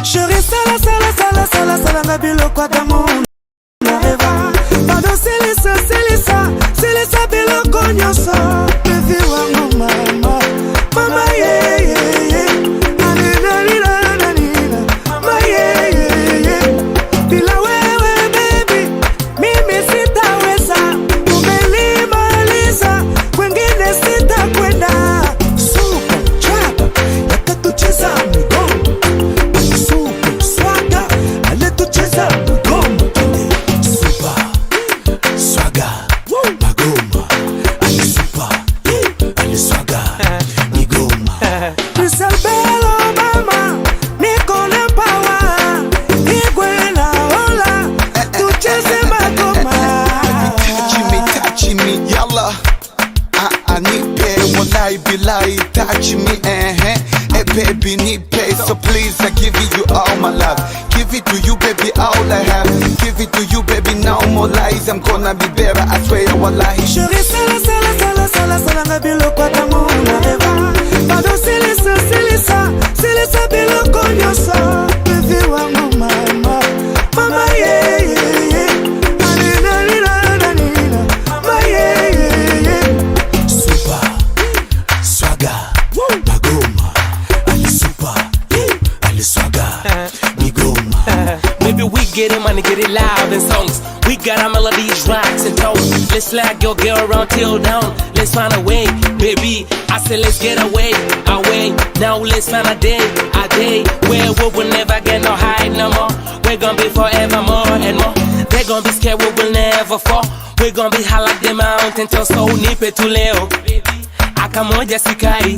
Chérie, sala, nga biloko adamu nareva. Pardon, c'est les biloko nyonso. Baby wangu mama, mama yeah. Mama yeah. Bila wewe baby, mimi sitaweza. Umenimaliza, kwengine sitakwenda. Super trap, yakatucheza mgongo. Super swaga, alitucheza mgongo. Super swaga, magoma. Ali super, ali swaga, migoma. Isabella mama, Nicole Power, Igwe na Ola, tucheze magoma. Touch me, yalla. Nipe, wallahi billahi, touch me, Hey baby, nipe, so please I give you all my love. Give it to you baby, all I have. Give it to you baby, no more lies. I'm gonna be better, I swear, wallahi. Chérie, sala, nga biloko adamu nareva. Pardon, c'est les biloko nyonso. Baby wangu mama, mama yeah. Mama yeah. Super swaga, magoma. Ali super, ali swaga, migoma. Maybe we get it money, get it loud in songs. We got our melodies, rocks and tones. Let's flag your girl around till down. Let's find a way, baby. I said let's get away. Now let's find a day where we will never get no hide no more. We're gonna be forever more and more. They're gonna be scared we will never fall. We're gonna be high like the mountain till so nipe tu leo. Akamoja sikai.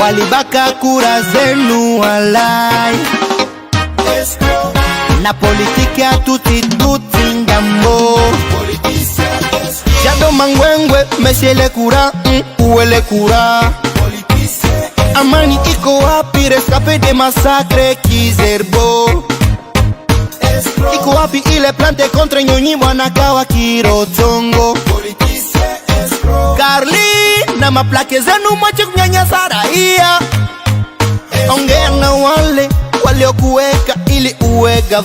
Walibaka kura zenu walai. Na politiki ya tuti ngambo. Jado mangwengwe mesiele kura, uwele kura. Amani iko wapi, rescape de massacre Kizerbo. Iko wapi ile plante kontre nyonyi wanakawa kirotongo. Carly, na maplake zenu mwache kunyanyasa raia. Ongea na wale waliokuweka ili uwega.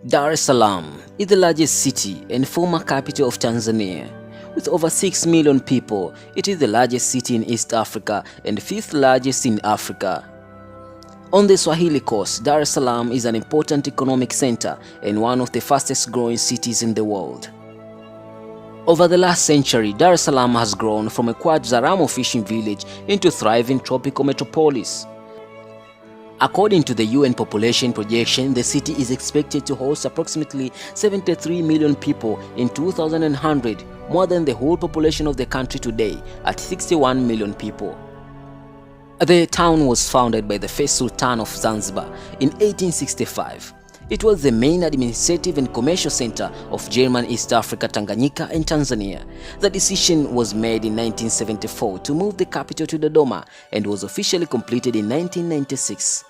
Dar es Salaam is the largest city and former capital of Tanzania. With over 6 million people, it is the largest city in East Africa and 5th largest in Africa. On the Swahili coast, Dar es Salaam is an important economic center and one of the fastest growing cities in the world. Over the last century, Dar es Salaam has grown from a quiet Zaramo fishing village into a thriving tropical metropolis. According to the UN population projection, the city is expected to host approximately 73 million people in 2100, more than the whole population of the country today at 61 million people. The town was founded by the first Sultan of Zanzibar in 1865. It was the main administrative and commercial center of German East Africa, Tanganyika and Tanzania. The decision was made in 1974 to move the capital to Dodoma and was officially completed in 1996.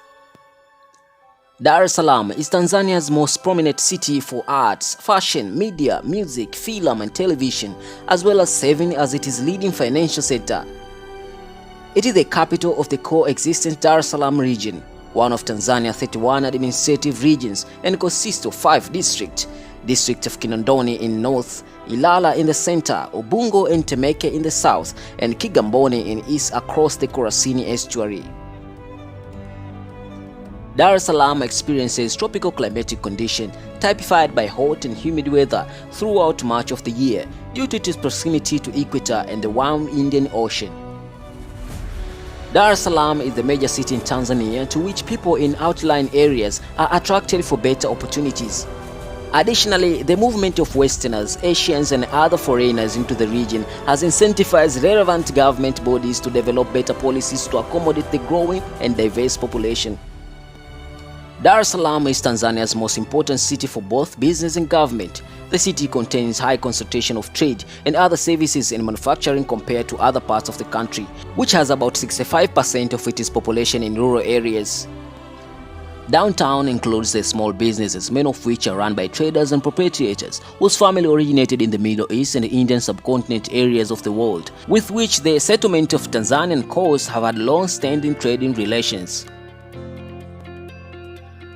Dar es Salaam is Tanzania's most prominent city for arts, fashion, media, music, film and television, as well as serving as its leading financial center. It is the capital of the coexistent Dar es Salaam region, one of Tanzania's 31 administrative regions, and consists of 5 districts: District of Kinondoni in north, Ilala in the center, Ubungo and Temeke in the south, and Kigamboni in east across the Kurasini estuary. Dar es Salaam experiences tropical climatic conditions typified by hot and humid weather throughout much of the year due to its proximity to equator and the warm Indian Ocean. Dar es Salaam is the major city in Tanzania to which people in outlying areas are attracted for better opportunities. Additionally, the movement of Westerners, Asians and other foreigners into the region has incentivized relevant government bodies to develop better policies to accommodate the growing and diverse population. Dar es Salaam is Tanzania's most important city for both business and government. The city contains high concentration of trade and other services and manufacturing compared to other parts of the country, which has about 65% of its population in rural areas. Downtown includes the small businesses, many of which are run by traders and proprietors whose family originated in the Middle East and the Indian subcontinent areas of the world, with which the settlement of Tanzanian coast have had long-standing trading relations.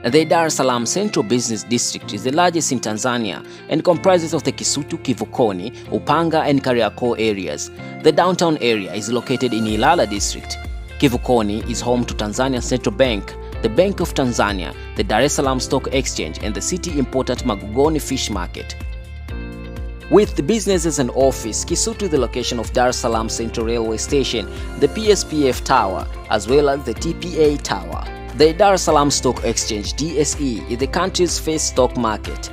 The Dar es Salaam Central Business District is the largest in Tanzania and comprises of the Kisutu, Kivukoni, Upanga and Kariakoo areas. The downtown area is located in Ilala District. Kivukoni is home to Tanzania Central Bank, the Bank of Tanzania, the Dar es Salaam Stock Exchange and the city important Magugoni Fish Market. With the businesses and office, Kisutu is the location of Dar es Salaam Central Railway Station, the PSPF Tower, as well as the TPA Tower. The Dar es Salaam Stock Exchange (DSE) is the country's first stock market.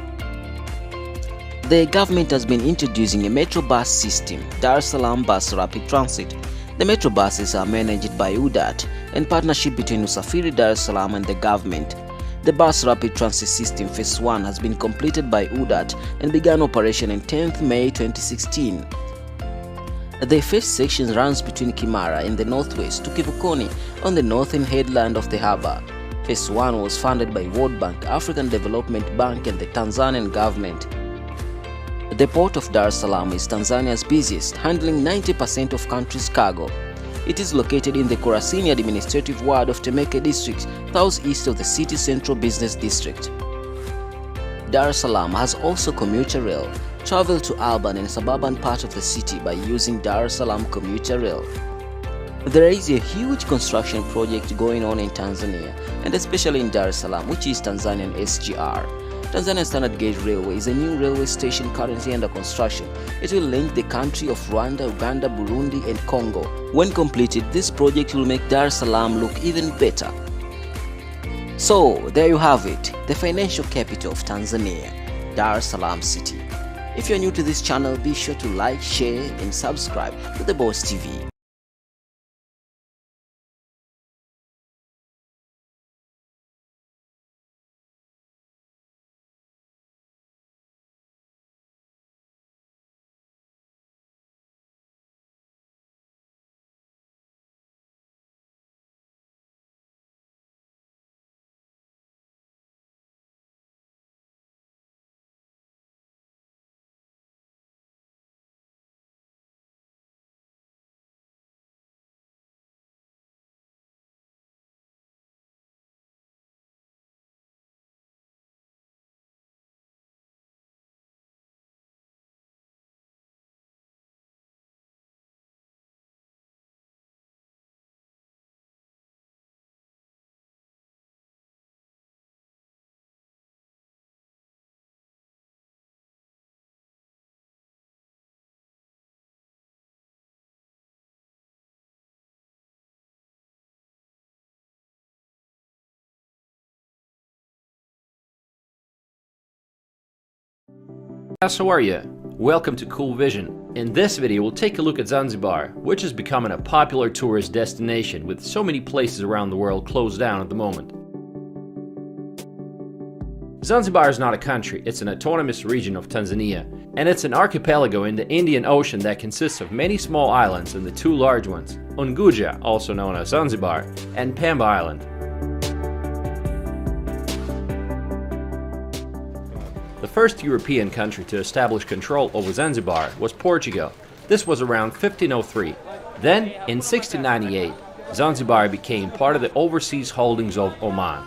The government has been introducing a metro bus system, Dar es Salaam Bus Rapid Transit. The metro buses are managed by UDAT in partnership between Usafiri Dar es Salaam and the government. The Bus Rapid Transit System Phase 1 has been completed by UDAT and began operation on 10th May 2016. The first section runs between Kimara in the northwest to Kivukoni on the northern headland of the harbour. Phase 1 was funded by World Bank, African Development Bank and the Tanzanian government. The port of Dar es Salaam is Tanzania's busiest, handling 90% of country's cargo. It is located in the Kurasini administrative ward of Temeke district, southeast of the city central business district. Dar es Salaam has also commuter rail. Travel to urban and suburban part of the city by using Dar es Salaam commuter rail. There is a huge construction project going on in Tanzania and especially in Dar es Salaam, which is Tanzanian SGR. Tanzania Standard Gauge Railway is a new railway station currently under construction. It will link the country of Rwanda, Uganda, Burundi and Congo. When completed, this project will make Dar es Salaam look even better. So, there you have it, the financial capital of Tanzania, Dar es Salaam city. If you're new to this channel, be sure to like, share and subscribe to The Boss TV. Guys, how are you? Welcome to Cool Vision. In this video, we'll take a look at Zanzibar, which is becoming a popular tourist destination with so many places around the world closed down at the moment. Zanzibar is not a country, it's an autonomous region of Tanzania, and it's an archipelago in the Indian Ocean that consists of many small islands and the two large ones, Unguja, also known as Zanzibar, and Pemba Island. The first European country to establish control over Zanzibar was Portugal. This was around 1503. Then, in 1698, Zanzibar became part of the overseas holdings of Oman.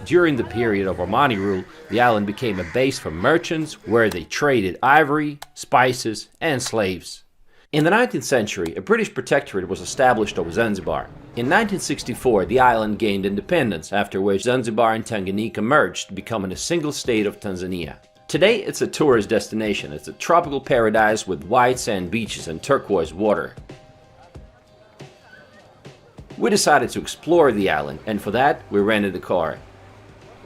During the period of Omani rule, the island became a base for merchants where they traded ivory, spices, and slaves. In the 19th century, a British protectorate was established over Zanzibar. In 1964, the island gained independence, after which Zanzibar and Tanganyika merged, becoming a single state of Tanzania. Today, it's a tourist destination. It's a tropical paradise with white sand beaches and turquoise water. We decided to explore the island, and for that, we rented a car.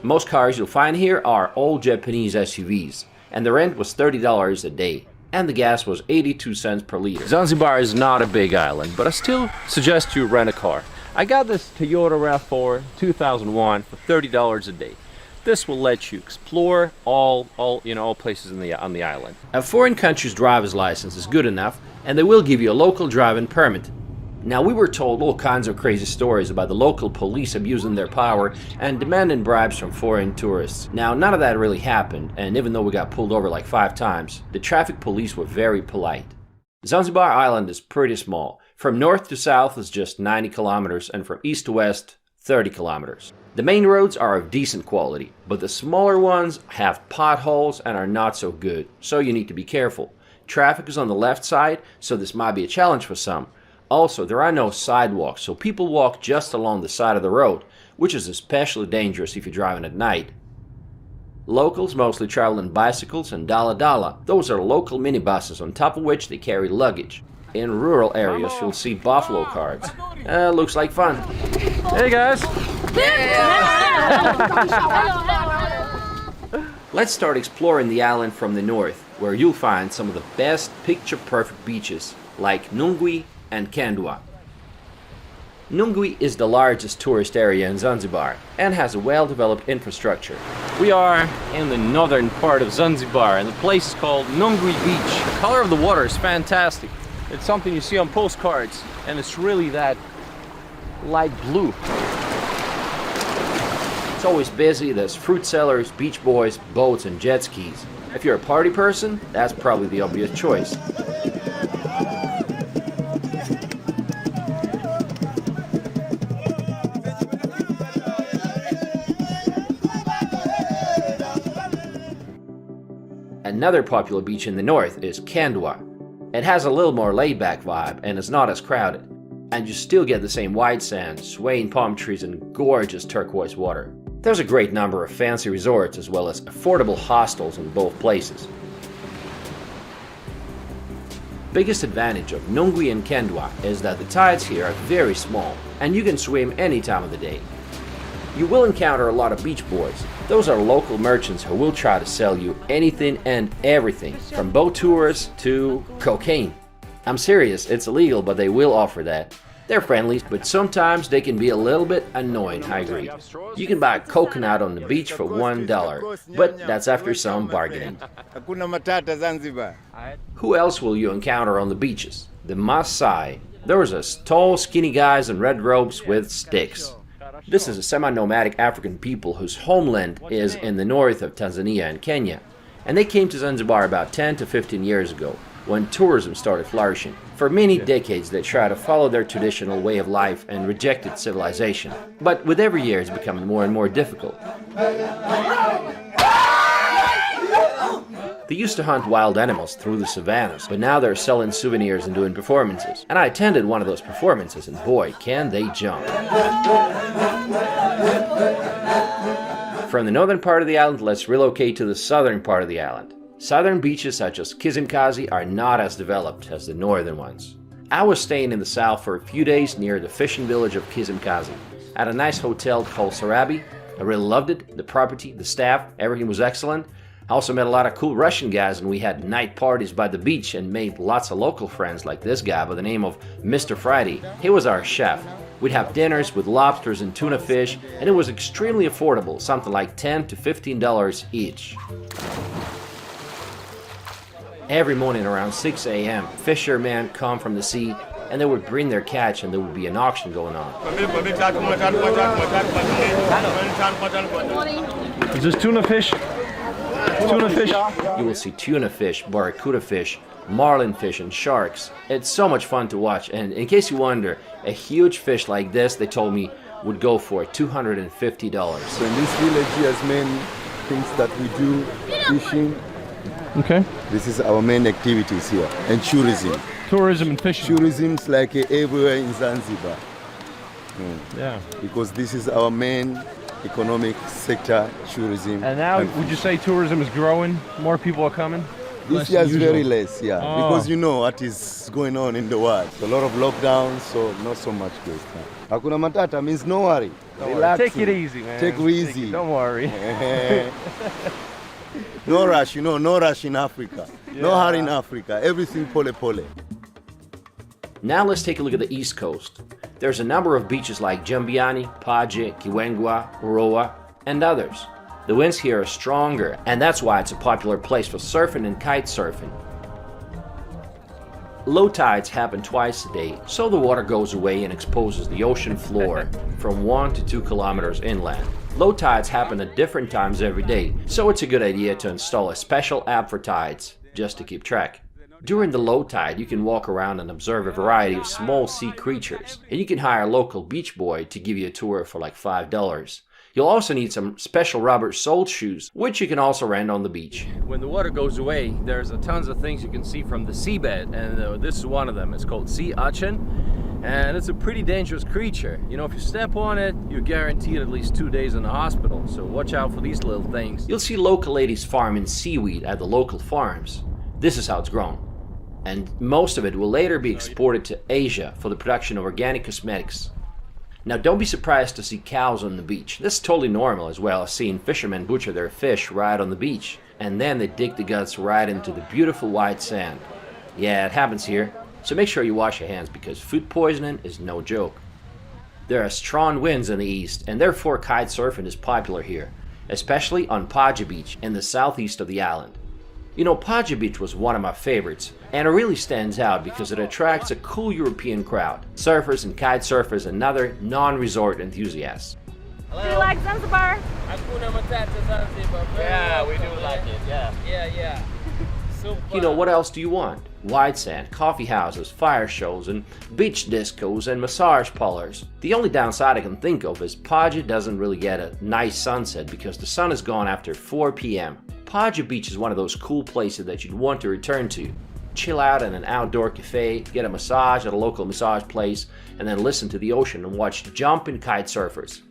Most cars you'll find here are old Japanese SUVs, and the rent was $30 a day. And the gas was 82 cents per liter. Zanzibar is not a big island, but I still suggest you rent a car. I got this Toyota RAV4 2001 for $30 a day. This will let you explore all places on the island. A foreign country's driver's license is good enough, and they will give you a local driving permit. Now, we were told all kinds of crazy stories about the local police abusing their power and demanding bribes from foreign tourists. Now, none of that really happened, and even though we got pulled over like 5 times, the traffic police were very polite. Zanzibar Island is pretty small. From north to south is just 90 kilometers, and from east to west, 30 kilometers. The main roads are of decent quality, but the smaller ones have potholes and are not so good, so you need to be careful. Traffic is on the left side, so this might be a challenge for some. Also, there are no sidewalks, so people walk just along the side of the road, which is especially dangerous if you're driving at night. Locals mostly travel in bicycles and dala-dala. Those are local minibuses on top of which they carry luggage. In rural areas, you'll see buffalo carts. Looks like fun. Hey guys! Let's start exploring the island from the north, where you'll find some of the best picture-perfect beaches like Nungwi and Kendwa. Nungwi is the largest tourist area in Zanzibar and has a well-developed infrastructure. We are in the northern part of Zanzibar and the place is called Nungwi Beach. The color of the water is fantastic. It's something you see on postcards and it's really that light blue. It's always busy. There's fruit sellers, beach boys, boats and jet skis. If you're a party person, that's probably the obvious choice. Another popular beach in the north is Kendwa. It has a little more laid-back vibe and is not as crowded. And you still get the same white sand, swaying palm trees and gorgeous turquoise water. There's a great number of fancy resorts as well as affordable hostels in both places. Biggest advantage of Nungwi and Kendwa is that the tides here are very small and you can swim any time of the day. You will encounter a lot of beach boys. Those are local merchants who will try to sell you anything and everything, from boat tours to cocaine. I'm serious, it's illegal, but they will offer that. They're friendly, but sometimes they can be a little bit annoying, I agree. You can buy a coconut on the beach for $1, but that's after some bargaining. Hakuna matata Zanzibar. Who else will you encounter on the beaches? The Maasai. Those are tall, skinny guys in red robes with sticks. This is a semi-nomadic African people whose homeland is in the north of Tanzania and Kenya. And they came to Zanzibar about 10 to 15 years ago, when tourism started flourishing. For many decades they tried to follow their traditional way of life and rejected civilization. But with every year it's becoming more and more difficult. They used to hunt wild animals through the savannas, but now they're selling souvenirs and doing performances. And I attended one of those performances, and boy, can they jump. From the northern part of the island, let's relocate to the southern part of the island. Southern beaches such as Kizimkazi are not as developed as the northern ones. I was staying in the south for a few days near the fishing village of Kizimkazi, at a nice hotel called Sarabi. I really loved it, the property, the staff, everything was excellent. I also met a lot of cool Russian guys, and we had night parties by the beach and made lots of local friends like this guy by the name of Mr. Friday. He was our chef. We'd have dinners with lobsters and tuna fish, and it was extremely affordable, something like $10 to $15 each. Every morning around 6 a.m., fishermen come from the sea and they would bring their catch and there would be an auction going on. Is this tuna fish? Tuna fish? You will see tuna fish, barracuda fish, marlin fish, and sharks. It's so much fun to watch, and in case you wonder, a huge fish like this, they told me, would go for $250. So in this village here is main things that we do, fishing. Okay. This is our main activities here, and tourism. Tourism and fishing. Tourism's like everywhere in Zanzibar. Yeah. Because this is our main economic sector, tourism. And now, would you say tourism is growing? More people are coming? This year is very less, yeah. Oh. Because you know what is going on in the world. A lot of lockdowns, so not so much goes now. Hakuna matata means no worry. Relax. Take it easy, man. Take it easy. Don't worry. No rush, you know, no rush in Africa. Yeah. No hurry in Africa. Everything pole pole. Now let's take a look at the East Coast. There's a number of beaches like Jambiani, Paje, Kiwengwa, Uroa, and others. The winds here are stronger, and that's why it's a popular place for surfing and kite surfing. Low tides happen twice a day, so the water goes away and exposes the ocean floor from 1 to 2 kilometers inland. Low tides happen at different times every day, so it's a good idea to install a special app for tides, just to keep track. During the low tide, you can walk around and observe a variety of small sea creatures, and you can hire a local beach boy to give you a tour for like $5. You'll also need some special rubber sole shoes, which you can also rent on the beach. When the water goes away, there's tons of things you can see from the seabed, and this is one of them. It's called sea urchin, and it's a pretty dangerous creature. You know, if you step on it, you're guaranteed at least 2 days in the hospital, so watch out for these little things. You'll see local ladies farming seaweed at the local farms. This is how it's grown. And most of it will later be exported to Asia for the production of organic cosmetics. Now don't be surprised to see cows on the beach. This is totally normal, as well as seeing fishermen butcher their fish right on the beach, and then they dig the guts right into the beautiful white sand. Yeah, it happens here, so make sure you wash your hands because food poisoning is no joke. There are strong winds in the east, and therefore kite surfing is popular here, especially on Paje Beach in the southeast of the island. You know, Paje Beach was one of my favorites, and it really stands out because it attracts a cool European crowd, surfers and kite surfers and other non-resort enthusiasts. Hello. Do you like Zanzibar? Hakuna matata Zanzibar. Yeah, we do like it, yeah. Yeah. Super. You know, what else do you want? White sand, coffee houses, fire shows, and beach discos and massage parlors. The only downside I can think of is Paje doesn't really get a nice sunset because the sun is gone after 4 p.m. Paje Beach is one of those cool places that you'd want to return to. Chill out in an outdoor cafe, get a massage at a local massage place, and then listen to the ocean and watch jumping kite surfers.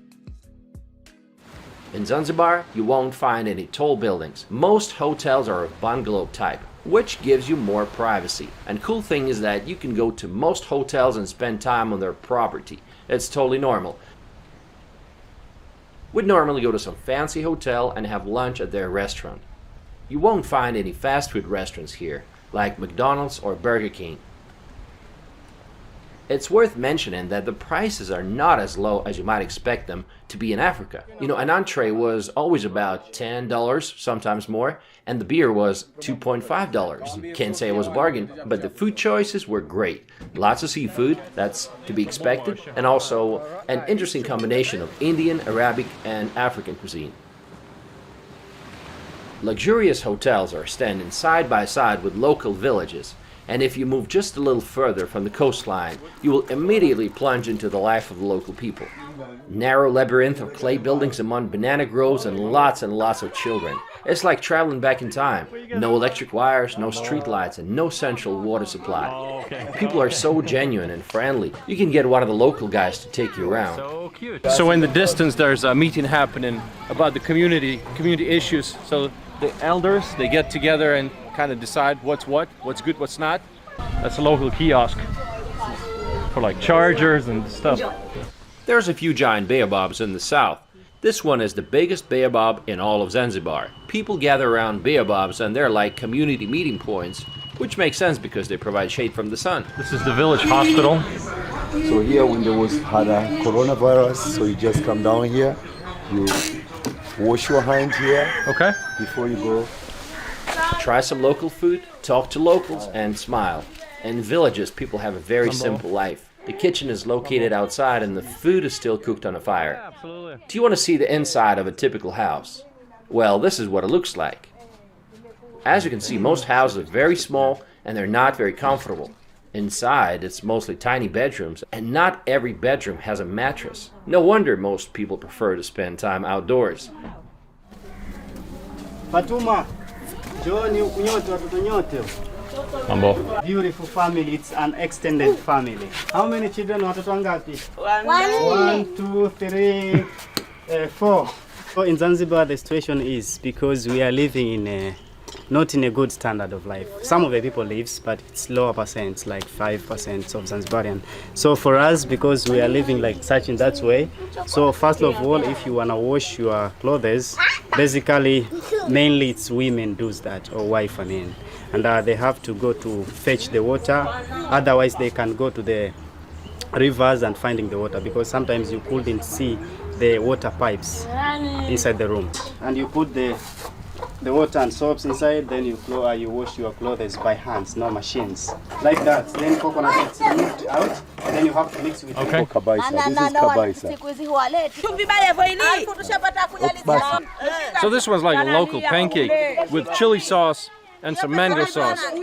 In Zanzibar, you won't find any tall buildings. Most hotels are of bungalow type, which gives you more privacy. And cool thing is that you can go to most hotels and spend time on their property. It's totally normal. We'd normally go to some fancy hotel and have lunch at their restaurant. You won't find any fast food restaurants here, like McDonald's or Burger King. It's worth mentioning that the prices are not as low as you might expect them to be in Africa. You know, an entree was always about $10, sometimes more, and the beer was $2.5. Can't say it was a bargain, but the food choices were great. Lots of seafood, that's to be expected, and also an interesting combination of Indian, Arabic, and African cuisine. Luxurious hotels are standing side by side with local villages, and if you move just a little further from the coastline, you will immediately plunge into the life of the local people. Narrow labyrinth of clay buildings among banana groves and lots of children. It's like traveling back in time. No electric wires, no street lights, and no central water supply. People are so genuine and friendly. You can get one of the local guys to take you around. So cute. So in the distance there's a meeting happening about the community issues. So the elders, they get together and kind of decide what's good, what's not. That's a local kiosk for like chargers and stuff. There's a few giant baobabs in the south, This one is the biggest baobab in all of Zanzibar. People gather around baobabs and they're like community meeting points, which makes sense because they provide shade from the sun. This is the village hospital. So here when there had a coronavirus, so you just come down here, you wash your hand here. Okay. Before you go. Try some local food, talk to locals, and smile. In villages, people have a very simple life. The kitchen is located outside and the food is still cooked on a fire. Absolutely. Do you want to see the inside of a typical house? Well, this is what it looks like. As you can see, most houses are very small and they're not very comfortable. Inside, it's mostly tiny bedrooms, and not every bedroom has a mattress. No wonder most people prefer to spend time outdoors. Fatuma, Joni kunyote watoto nyote. Jambo. Beautiful family, it's an extended family. How many children watoto wangapi? 1, 2, 3, 4. So in Zanzibar the situation is because we are living in not in a good standard of life. Some of the people lives, but it's lower percent, like 5% of Zanzibarian. So for us, because we are living like such in that way, so first of all, if you wanna wash your clothes, basically, mainly it's women does that, or wife, I mean. And they have to go to fetch the water, otherwise they can go to the rivers and finding the water, because sometimes you couldn't see the water pipes inside the room. And you put the water and soaps inside, then you wash your clothes by hands, no machines. Like that. Then coconut gets removed out, then you have to mix with okay. Kabaisa. This is kabaisa. So this was like a local pancake with chili sauce and some mango sauce. That is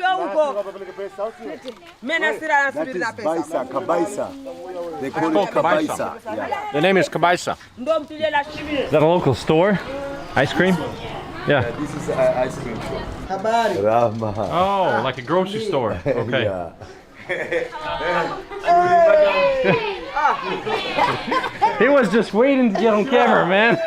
baisa, kabaisa. They call it kabaisa. Yeah. The name is Kabaisa. Is that a local store? Ice cream? Yeah. This is ice cream shop. Khabari. Rama. Oh, like a grocery store. Okay. Yeah. He was just waiting to get on camera, man.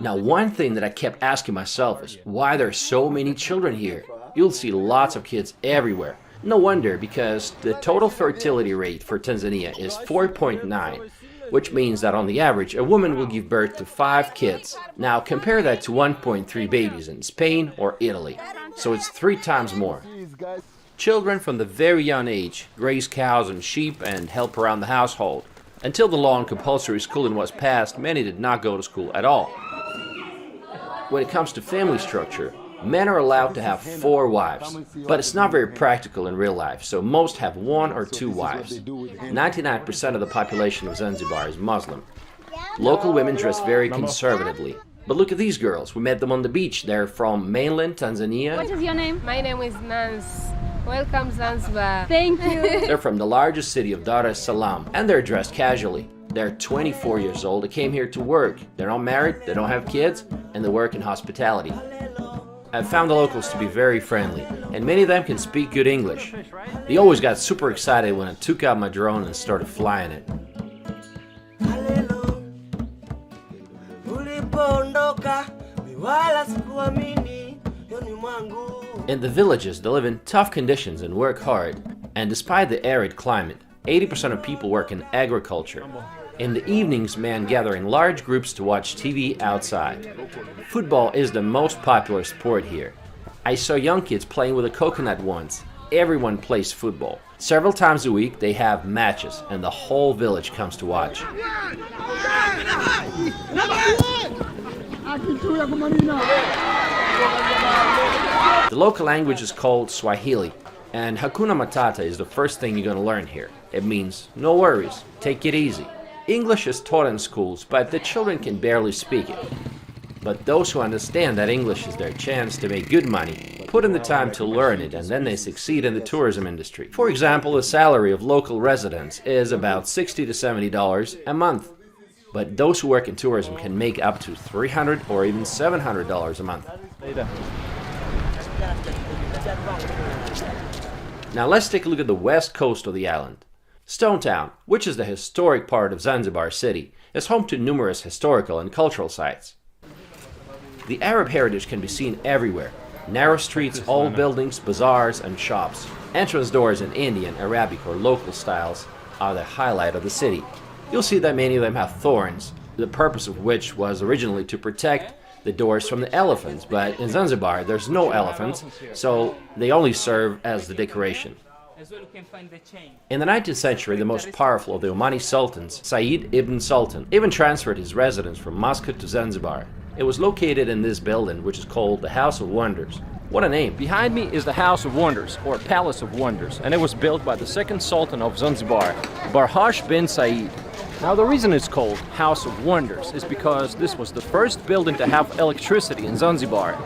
Now, one thing that I kept asking myself is why there are so many children here. You'll see lots of kids everywhere. No wonder, because the total fertility rate for Tanzania is 4.9, which means that on the average, a woman will give birth to 5 kids. Now, compare that to 1.3 babies in Spain or Italy. So it's 3 times more. Children from the very young age graze cows and sheep and help around the household. Until the law on compulsory schooling was passed, many did not go to school at all. When it comes to family structure, men are allowed to have 4 wives, but it's not very practical in real life, so most have 1 or 2 wives. 99% of the population of Zanzibar is Muslim. Local women dress very conservatively. But look at these girls, we met them on the beach. They're from mainland Tanzania. What is your name? My name is Nance. Welcome Zanzibar. Thank you. They're from the largest city of Dar es Salaam, and they're dressed casually. They're 24 years old, they came here to work. They're not married, they don't have kids, and they work in hospitality. I've found the locals to be very friendly, and many of them can speak good English. They always got super excited when I took out my drone and started flying it. In the villages, they live in tough conditions and work hard. And despite the arid climate, 80% of people work in agriculture. In the evenings, men gather in large groups to watch TV outside. Football is the most popular sport here. I saw young kids playing with a coconut once. Everyone plays football. Several times a week, they have matches, and the whole village comes to watch. The local language is called Swahili, and Hakuna Matata is the first thing you're going to learn here. It means, no worries, take it easy. English is taught in schools, but the children can barely speak it. But those who understand that English is their chance to make good money put in the time to learn it, and then they succeed in the tourism industry. For example, the salary of local residents is about $60 to $70 a month. But those who work in tourism can make up to $300 or even $700 a month. Now let's take a look at the west coast of the island. Stone Town, which is the historic part of Zanzibar city, is home to numerous historical and cultural sites. The Arab heritage can be seen everywhere. Narrow streets, old buildings, bazaars, and shops. Entrance doors in Indian, Arabic, or local styles are the highlight of the city. You'll see that many of them have thorns, the purpose of which was originally to protect the doors from the elephants, but in Zanzibar there's no elephants, so they only serve as the decoration. In the 19th century, the most powerful of the Omani sultans, Said ibn Sultan, even transferred his residence from Muscat to Zanzibar. It was located in this building, which is called the House of Wonders. What a name! Behind me is the House of Wonders, or Palace of Wonders, and it was built by the second Sultan of Zanzibar, Barhash bin Said. Now the reason it's called House of Wonders is because this was the first building to have electricity in Zanzibar.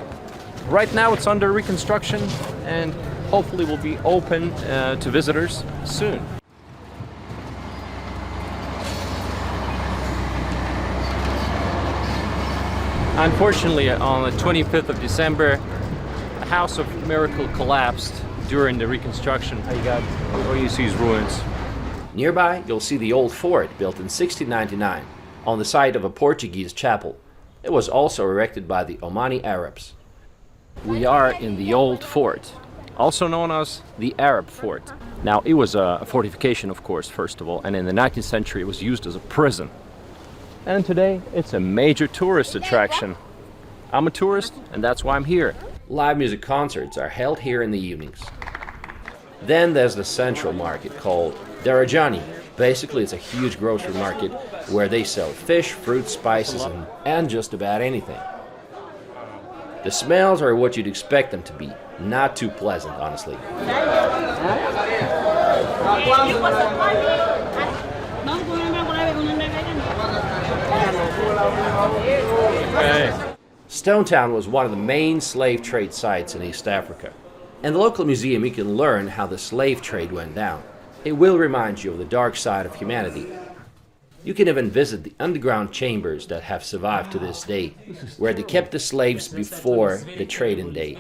Right now it's under reconstruction and hopefully will be open to visitors soon. Unfortunately, on the 25th of December, the House of Miracle collapsed during the reconstruction. All you see is ruins. Nearby, you'll see the old fort built in 1699 on the site of a Portuguese chapel. It was also erected by the Omani Arabs. We are in the old fort, also known as the Arab Fort. Now, it was a fortification, of course, first of all, and in the 19th century it was used as a prison. And today, it's a major tourist attraction. I'm a tourist, and that's why I'm here. Live music concerts are held here in the evenings. Then there's the central market called Darajani. Basically, it's a huge grocery market where they sell fish, fruit, spices, and just about anything. The smells are what you'd expect them to be. Not too pleasant, honestly. Stone Town was one of the main slave trade sites in East Africa. In the local museum, you can learn how the slave trade went down. It will remind you of the dark side of humanity. You can even visit the underground chambers that have survived to this day, where they kept the slaves before the trading day.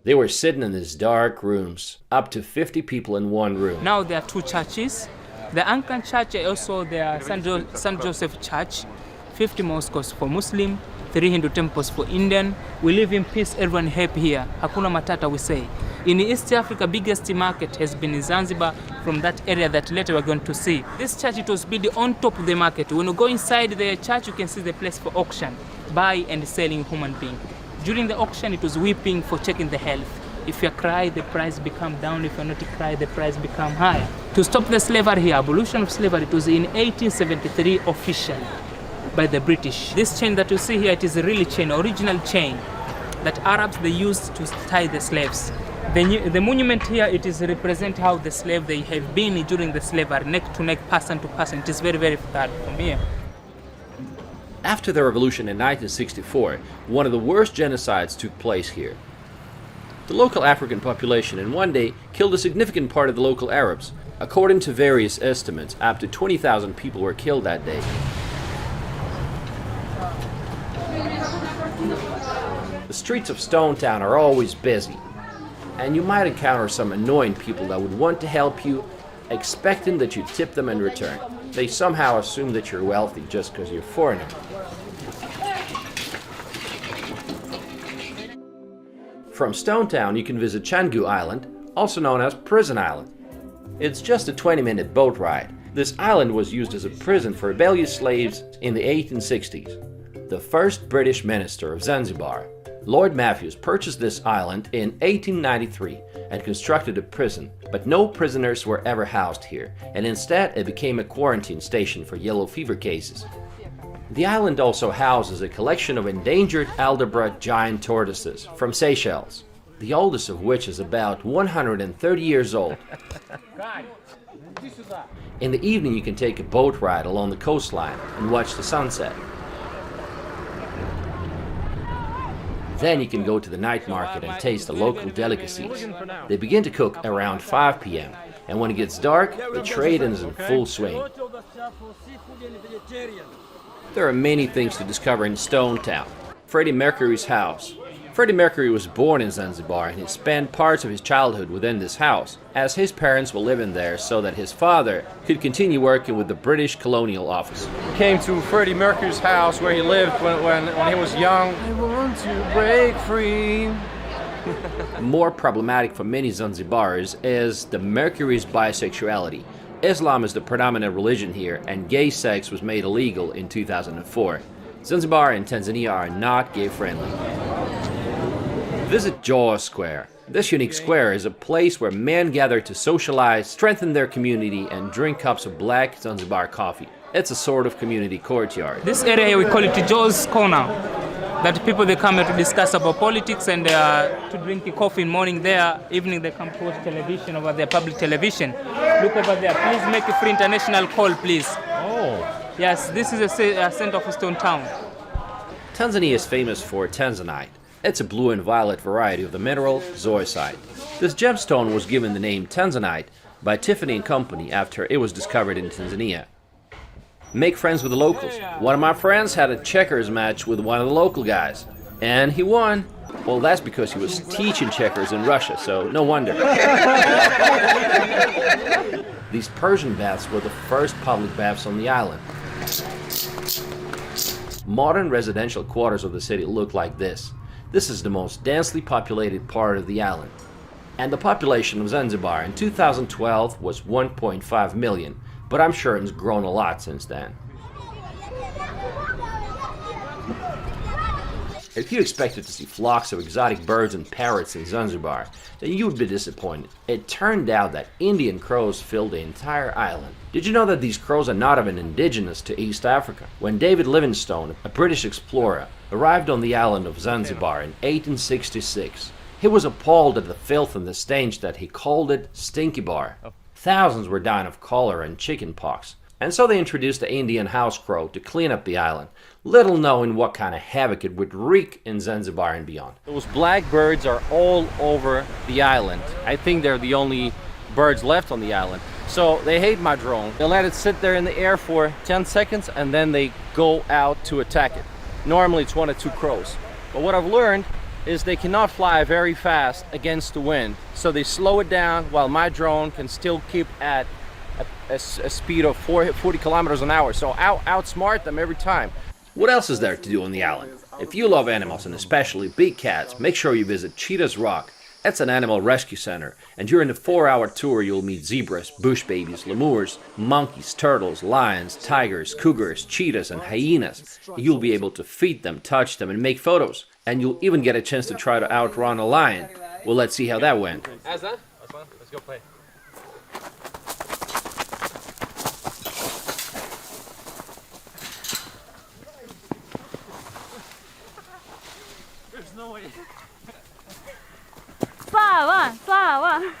They were sitting in these dark rooms, up to 50 people in one room. Now there are two churches. The Anglican Church and also the St. Joseph Church. 50 mosques for Muslim, 3 Hindu temples for Indian. We live in peace, everyone happy here. Hakuna matata, we say. In East Africa, biggest market has been in Zanzibar, from that area that later we're going to see. This church, it was built on top of the market. When you go inside the church, you can see the place for auction, buy and selling human being. During the auction, it was weeping for checking the health. If you cry, the price become down. If you not cry, the price become higher. To stop the slavery here, abolition of slavery, it was in 1873 official by the British. This chain that you see here, it is a really chain, original chain that Arabs they used to tie the slaves. The monument here, it is represent how the slave they have been during the slavery, neck to neck, person to person. It is very, very hard from here. After the revolution in 1964, one of the worst genocides took place here. The local African population in one day killed a significant part of the local Arabs. According to various estimates, up to 20,000 people were killed that day. The streets of Stone Town are always busy, and you might encounter some annoying people that would want to help you, expecting that you tip them in return. They somehow assume that you're wealthy just because you're a foreigner. From Stone Town, you can visit Canggu Island, also known as Prison Island. It's just a 20-minute boat ride. This island was used as a prison for rebellious slaves in the 1860s. The first British minister of Zanzibar, Lord Matthews, purchased this island in 1893 and constructed a prison, but no prisoners were ever housed here, and instead it became a quarantine station for yellow fever cases. The island also houses a collection of endangered Aldabra giant tortoises from Seychelles, the oldest of which is about 130 years old. In the evening you can take a boat ride along the coastline and watch the sunset. Then you can go to the night market and taste the local delicacies. They begin to cook around 5 p.m. and when it gets dark, the trade is in full swing. There are many things to discover in Stone Town. Freddie Mercury's house. Freddie Mercury was born in Zanzibar and he spent parts of his childhood within this house, as his parents were living there so that his father could continue working with the British Colonial Office. Came to Freddie Mercury's house where he lived when he was young. I want to break free. More problematic for many Zanzibaris is the Mercury's bisexuality, Islam is the predominant religion here, and gay sex was made illegal in 2004. Zanzibar and Tanzania are not gay-friendly. Visit Jaws Square. This unique square is a place where men gather to socialize, strengthen their community, and drink cups of black Zanzibar coffee. It's a sort of community courtyard. This area here, we call it Jaws Corner. That people, they come here to discuss about politics and to drink coffee in morning there, evening they come to watch television over there, public television. Look over there, please make a free international call, please. Oh. Yes, this is a center of Stone Town. Tanzania is famous for Tanzanite. It's a blue and violet variety of the mineral zoisite. This gemstone was given the name Tanzanite by Tiffany & Company after it was discovered in Tanzania. Make friends with the locals. One of my friends had a checkers match with one of the local guys, and he won. Well, that's because he was teaching checkers in Russia, so no wonder. These Persian baths were the first public baths on the island. Modern residential quarters of the city look like this. This is the most densely populated part of the island. And the population of Zanzibar in 2012 was 1.5 million, but I'm sure it's grown a lot since then. If you expected to see flocks of exotic birds and parrots in Zanzibar, then you would be disappointed. It turned out that Indian crows filled the entire island. Did you know that these crows are not even indigenous to East Africa? When David Livingstone, a British explorer, arrived on the island of Zanzibar in 1866, he was appalled at the filth and the stench that he called it Stinky Bar. Thousands were dying of cholera and chicken pox, and so they introduced the Indian house crow to clean up the island, little knowing what kind of havoc it would wreak in Zanzibar and beyond. Those black birds are all over the island. I think they're the only birds left on the island. So they hate my drone. They let it sit there in the air for 10 seconds and then they go out to attack it. Normally it's 1 or 2 crows. But what I've learned is they cannot fly very fast against the wind. So they slow it down while my drone can still keep at a speed of 40 kilometers an hour. So I'll outsmart them every time. What else is there to do on the island? If you love animals, and especially big cats, make sure you visit CHEETAHS Rock. It's an animal rescue center, and during the 4-hour tour you'll meet zebras, bush babies, lemurs, monkeys, turtles, lions, tigers, cougars, cheetahs, and hyenas. You'll be able to feed them, touch them, and make photos. And you'll even get a chance to try to outrun a lion. Well, let's see how that went. Let's go play. There's no way. Slava.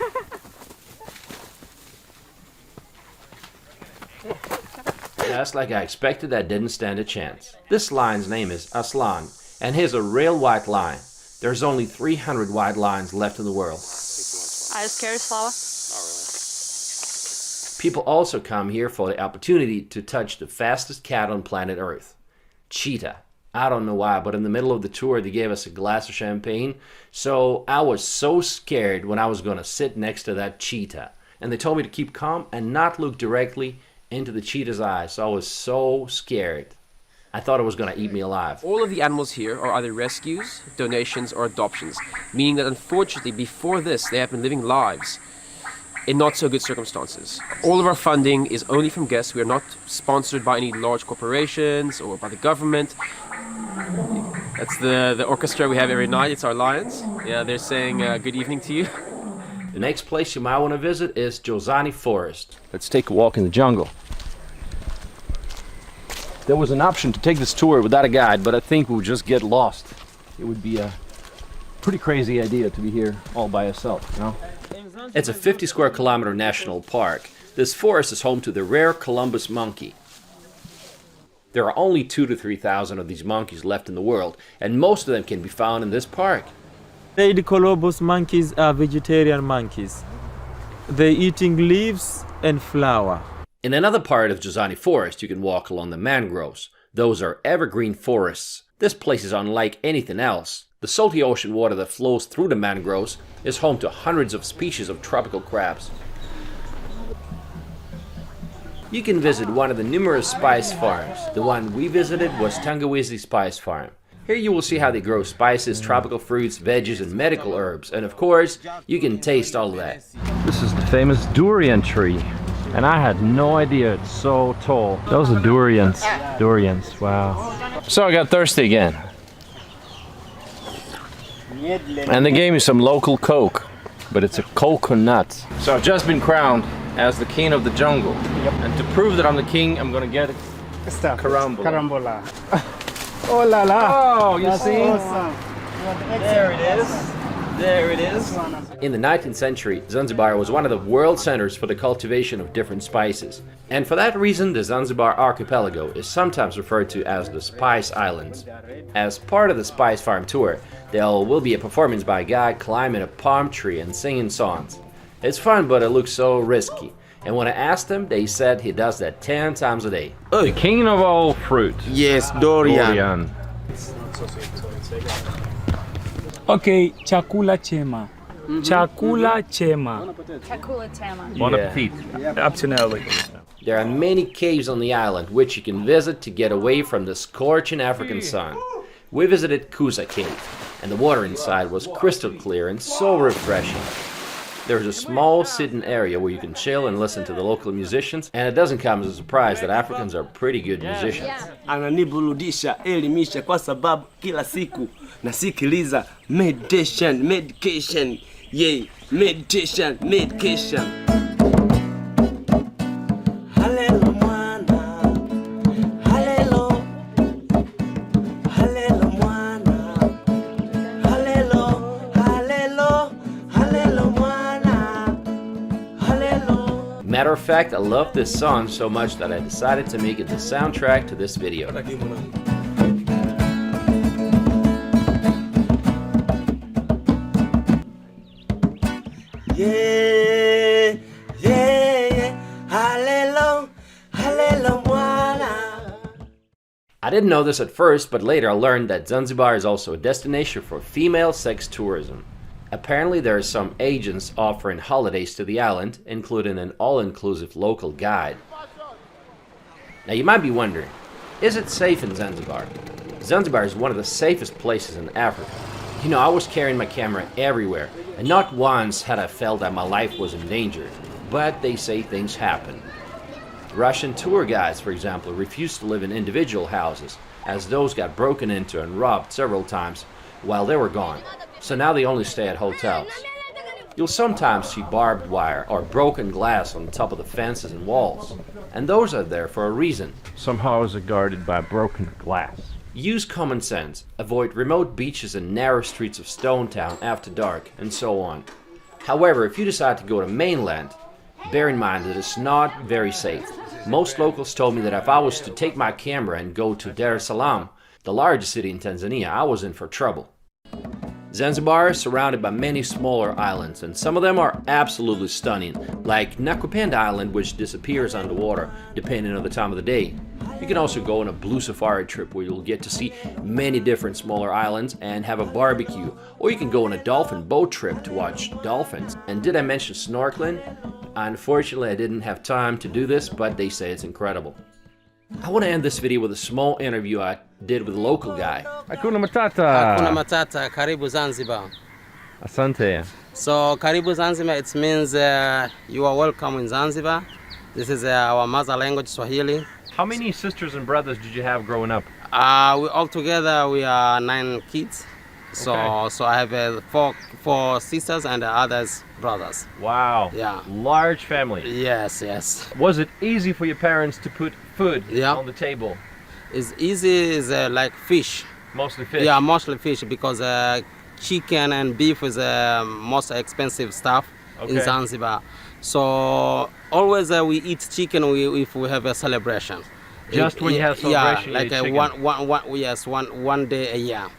Just like I expected, that didn't stand a chance. This lion's name is Aslan, and he's a real white lion. There's only 300 white lions left in the world. Are you scared, Slava? People also come here for the opportunity to touch the fastest cat on planet Earth, Cheetah. I don't know why, but in the middle of the tour they gave us a glass of champagne, so I was so scared when I was going to sit next to that cheetah. And they told me to keep calm and not look directly into the cheetah's eyes, so I was so scared. I thought it was going to eat me alive. All of the animals here are either rescues, donations, or adoptions, meaning that unfortunately before this they have been living lives in not so good circumstances. All of our funding is only from guests. We are not sponsored by any large corporations or by the government. That's the orchestra we have every night. It's our lions. Yeah, they're saying good evening to you. The next place you might want to visit is Jozani Forest. Let's take a walk in the jungle. There was an option to take this tour without a guide, but I think we'll just get lost. It would be a pretty crazy idea to be here all by yourself, you know? It's a 50 square kilometer national park. This forest is home to the rare Columbus monkey. There are only 2,000 to 3,000 of these monkeys left in the world, and most of them can be found in this park. The Columbus monkeys are vegetarian monkeys. They're eating leaves and flower. In another part of Jozani Forest, you can walk along the mangroves. Those are evergreen forests. This place is unlike anything else. The salty ocean water that flows through the mangroves is home to hundreds of species of tropical crabs. You can visit one of the numerous spice farms. The one we visited was Tangawizi Spice Farm. Here you will see how they grow spices, tropical fruits, veggies, and medical herbs. And of course, you can taste all of that. This is the famous durian tree. And I had no idea it's so tall. Those are durians. Durians, wow. So I got thirsty again. And they gave me some local Coke, but it's a coconut. So I've just been crowned as the king of the jungle. And to prove that I'm the king, I'm gonna get carambola. Carambola. Oh la la. Oh, you see? Awesome. There it is. There it is. In the 19th century, Zanzibar was one of the world centers for the cultivation of different spices. And for that reason, the Zanzibar archipelago is sometimes referred to as the Spice Islands. As part of the Spice Farm tour, there will be a performance by a guy climbing a palm tree and singing songs. It's fun, but it looks so risky. And when I asked him, they said he does that 10 times a day. The king of all fruit. Yes, durian. Okay, chakula chema. Chakula chema. Chakula chema. Bon appetit. Absolutely. There are many caves on the island which you can visit to get away from the scorching African sun. We visited Kuza cave, and the water inside was crystal clear and so refreshing. There's a small sitting area where you can chill and listen to the local musicians, and it doesn't come as a surprise that Africans are pretty good musicians. Ananiburudisha, elimisha kwa sababu kila siku nasikiliza medication, yay, meditation. Hallelujah mwana, hallelujah, hallelujah mwana, hallelujah mwana, hallelujah. Matter of fact, I love this song so much that I decided to make it the soundtrack to this video. Yeah, hallelujah, mwana. I didn't know this at first, but later I learned that Zanzibar is also a destination for female sex tourism. Apparently there are some agents offering holidays to the island, including an all-inclusive local guide. Now you might be wondering, is it safe in Zanzibar? Zanzibar is one of the safest places in Africa. You know, I was carrying my camera everywhere, and not once had I felt that my life was in danger. But they say things happen. Russian tour guides, for example, refused to live in individual houses, as those got broken into and robbed several times while they were gone. So now they only stay at hotels. You'll sometimes see barbed wire or broken glass on top of the fences and walls. And those are there for a reason. Some houses are guarded by broken glass. Use common sense, avoid remote beaches and narrow streets of Stone Town after dark, and so on. However, if you decide to go to mainland, bear in mind that it's not very safe. Most locals told me that if I was to take my camera and go to Dar es Salaam, the largest city in Tanzania, I was in for trouble. Zanzibar is surrounded by many smaller islands, and some of them are absolutely stunning, like Nakupenda Island, which disappears underwater depending on the time of the day. You can also go on a blue safari trip where you'll get to see many different smaller islands and have a barbecue, or you can go on a dolphin boat trip to watch dolphins. And did I mention snorkeling? Unfortunately, I didn't have time to do this, but they say it's incredible. I want to end this video with a small interview I did with a local guy. Hakuna matata. Hakuna matata, karibu Zanzibar. Asante. So karibu Zanzibar, it means you are welcome in Zanzibar. This is our mother language, Swahili. How many sisters and brothers did you have growing up? We all together we are 9 kids. So Okay. so I have four sisters and the others brothers. Wow. Yeah. Large family. Yes. Was it easy for your parents to put food on the table? It's easy, is like fish. Mostly fish? Yeah, mostly fish, because chicken and beef is most expensive stuff in Okay. Zanzibar. So always we eat chicken if we have a celebration. Just when you have celebration, yeah, you like eat chicken. one day a year.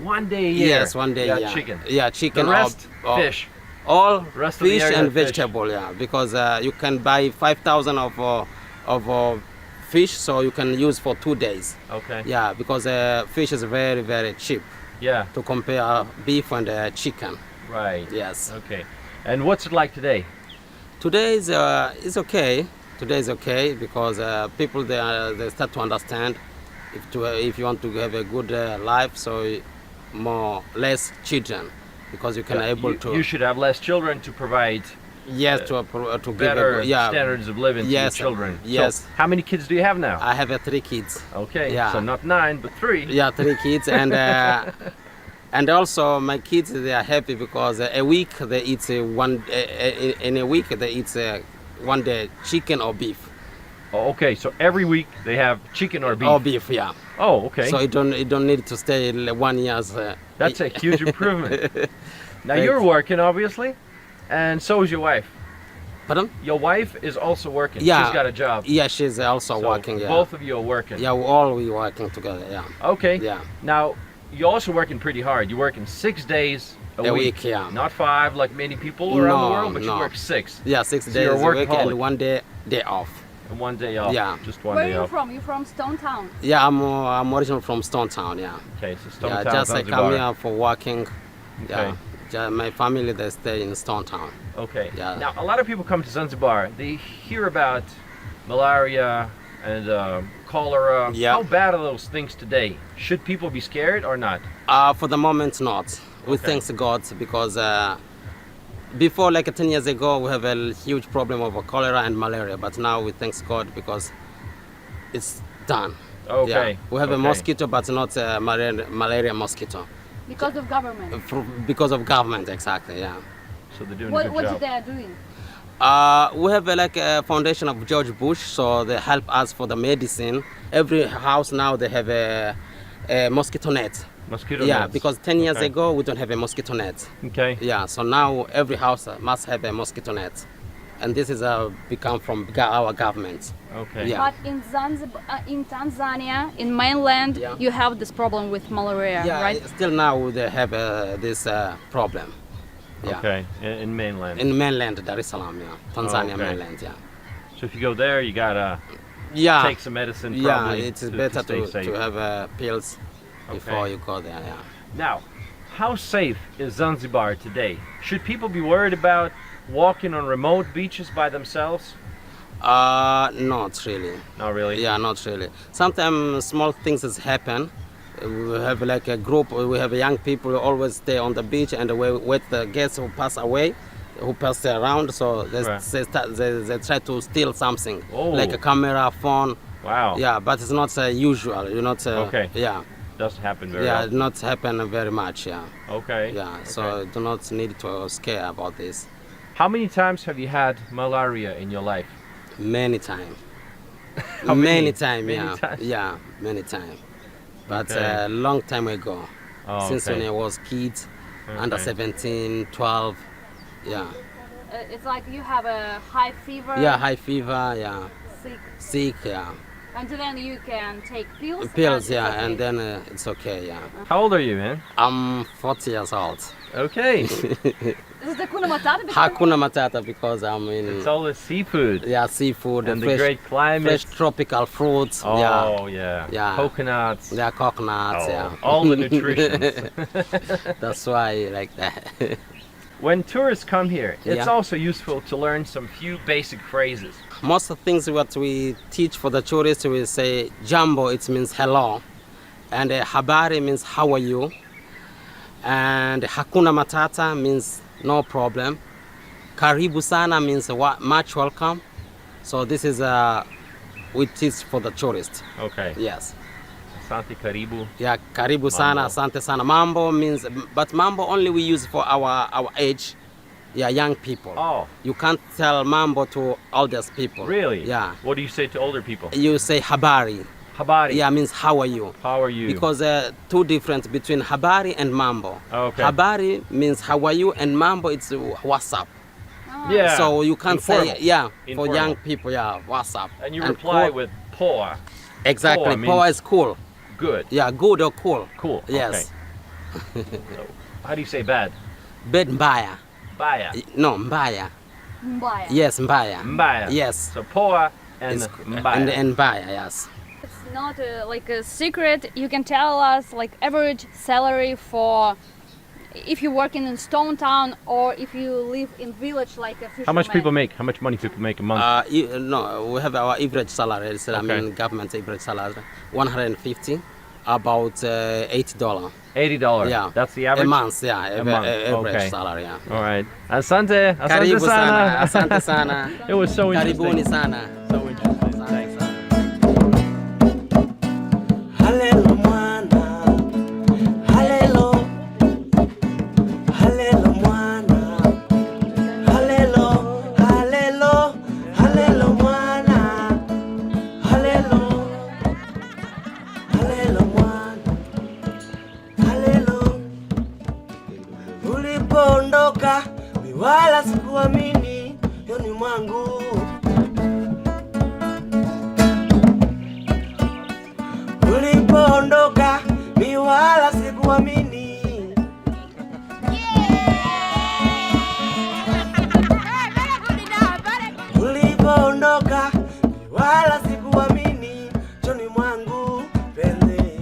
1 day a year? Yes, 1 day a year. Chicken? Yeah, chicken. The rest, or fish? All Rest of the fish area, and fish. vegetable, yeah. Because you can buy 5,000 of fish, so you can use for 2 days. Okay. Yeah, because fish is very, very cheap. Yeah. To compare beef and chicken. Right. Yes. Okay. And what's it like today? Today is okay. Today is okay because people they start to understand if you want to have a good life, so less children, because you can able to. You should have less children to provide Yes, to give better yeah, standards of living to your children. Yes. So how many kids do you have now? I have 3 kids. Okay. Yeah. So not 9, but 3. Yeah, 3 kids, and and also my kids, they are happy because a week they eat in a week they eat one day chicken or beef. Oh, okay. So every week they have chicken or beef. Or beef, yeah. Oh, okay. So you don't need to stay 1 year. That's a huge improvement. Now you're working, obviously, and so is your wife. Pardon? Your wife is also working. Yeah. She's got a job. Yeah, she's also So working. Yeah. both of you are working. Yeah, we working together. Yeah. Okay. Yeah. Now you're also working pretty hard. You're working 6 days a week. Yeah. Not 5 like many people around the world, but you work 6. Yeah, 6 So days you're a week workaholic. and 1 day off. And 1 day off. Yeah. Just 1 Where day are you off. from? You from Stone Town? Yeah, I'm originally from Stone Town. Yeah. Okay, so Stone Yeah, Town, just I come Zanzibar. here for working. Okay. Yeah. My family they stay in Stone Town. Okay. Yeah. Now, a lot of people come to Zanzibar. They hear about malaria and cholera. Yeah. How bad are those things today? Should people be scared or not? For the moment, not. We thank God because before, like 10 years ago, we have a huge problem of cholera and malaria. But now we thank God because it's done. Okay. Yeah. We have a mosquito, but not a malaria mosquito. Because of government. Because of government, exactly. Yeah. So they're doing What a good job. they are doing? We have like a foundation of George Bush, so they help us for the medicine. Every house now they have a mosquito net. Mosquito Yeah, nets. because 10 years Okay. ago we don't have a mosquito net. Okay. Yeah, so now every house must have a mosquito net, and this is become from our government. Okay. Yeah. But in Zanzibar, in Tanzania, in mainland, you have this problem with malaria, Yeah, right? still now they have this problem. Yeah. Okay. In mainland. In mainland, Dar es Salaam, yeah. Tanzania Okay. mainland, yeah. So if you go there, you gotta take some medicine. Yeah, Probably it's to better stay safe. to have pills before you go there. Yeah. Now, how safe is Zanzibar today? Should people be worried about walking on remote beaches by themselves? Not really. Not really? Yeah, not really. Sometimes small things has happen. We have like a group, we have young people who always stay on the beach and we wait the guests who pass away, who pass around, so they try to steal something, like a camera, phone. Wow. Yeah, but it's not usual, you not. Okay. Yeah. Doesn't happen very Yeah, often. not happen very much, yeah. Okay. Yeah, so do not need to scare about this. How many times have you had malaria in your life? Many times. How many? Many times, Many yeah. times? Yeah, many times. But Okay. a long time ago. Oh, Since okay. when I was kid, under Okay. 17, 12, yeah. It's like you have a high fever. Yeah, high fever, yeah. Sick, yeah. And then you can take pills. Pills, and yeah, it's okay. and then it's okay, yeah. How old are you, man? I'm 40 years old. Okay. This is the Hakuna Matata. Hakuna Matata because I'm in. It's all the seafood. Yeah, seafood And the fresh, great climate. fresh tropical fruits. Oh, yeah. yeah. Coconuts. Yeah, coconuts. Oh, Yeah. all the nutrition. That's why I like that. When tourists come here, it's Yeah. also useful to learn some few basic phrases. Most of the things what we teach for the tourists, we say Jambo, it means hello, and Khabari means how are you, and Hakuna Matata means no problem. Karibu Sana means much welcome. So this is we teach for the tourists. Okay. Yes. Asante karibu. Yeah, Karibu Sana, Asante Sana. Mambo means, but Mambo only we use for our age. Yeah, young people. Oh. You can't tell Mambo to oldest people. Really? Yeah. What do you say to older people? You say Khabari. Khabari. Yeah, means how are you? How are you? Because two different between Khabari and Mambo. Okay. Khabari means how are you, and Mambo it's WhatsApp. Yeah. So you can't Informal. say for Informal. young people, yeah, WhatsApp. And you reply with poa. Exactly. Poa Poa means is cool. good. Yeah, good or cool. Cool. Yes. Okay. So, how do you say bad? Bed mbaya. Baya. No, mbaya. Mbaya. Yes, mbaya. Mbaya. Yes. So poa and mbaya. And mbaya, yes. It's not like a secret. You can tell us like average salary for if you're working in Stone Town or if you live in village like a fisherman. How much people make? How much money people make a month? No, we have our average salary. I mean, Okay. government average salary, 150. about $80. $80. Yeah. That's the average? A month, yeah. Average Okay. salary, yeah. All right. Asante. Asante Karibu sana. Asante sana. It was so interesting. Karibuni sana. So interesting. Thanks. Halelo mwana, halelo, halelo mwana, halelo, halelo, halelo mwana, halelo, halelo mwana, halelo. Ulipoondoka mi wala sikuamini yoni mwangu. Ulipoondoka mi wala sikuamini. Ulipoondoka mi wala sikuamini choni mwangu penzi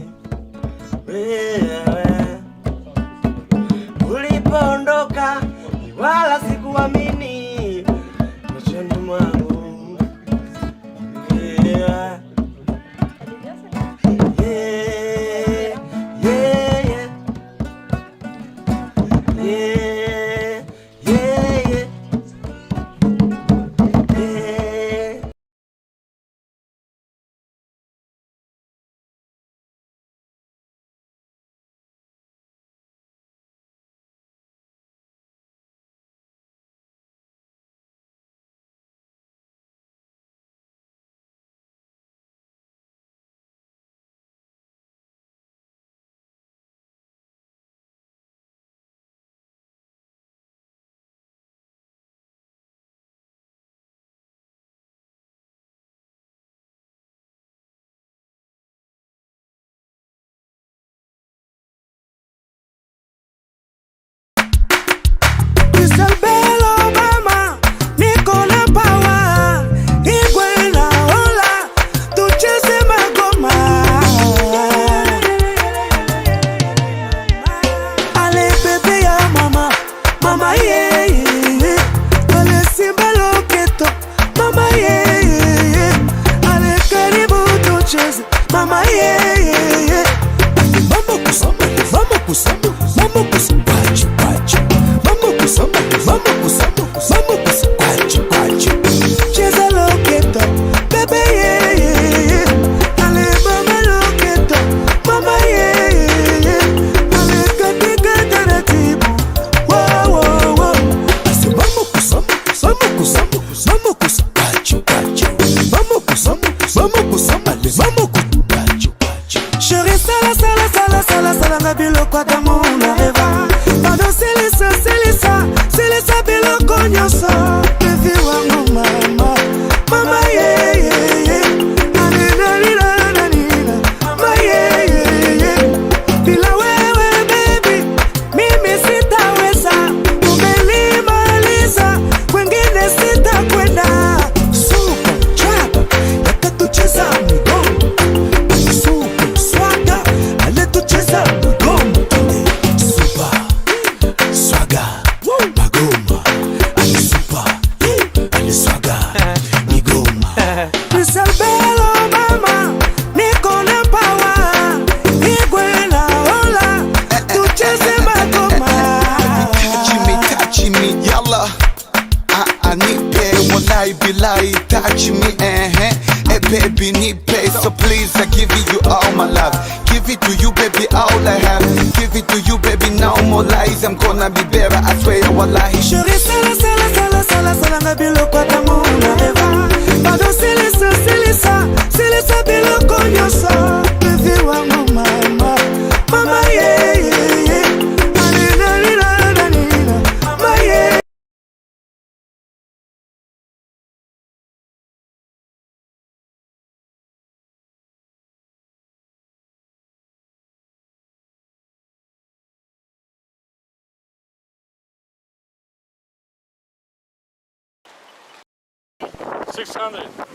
wewe. Ulipoondoka mi wala sikuamini choni mwangu yeah. Touch me, hey baby, need pay, so please I give you all my love. Give it to you, baby, all I have. Give it to you, baby, no more lies. I'm gonna be better, I swear, wallahi. Chérie, sala, ngabilo kwa tamu unareva. Bado silisa biloko nyoso. Baby wangu mama, mama yeah. Mama yeah. $600.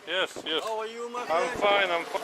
Yes. How are you, my friend? I'm fine.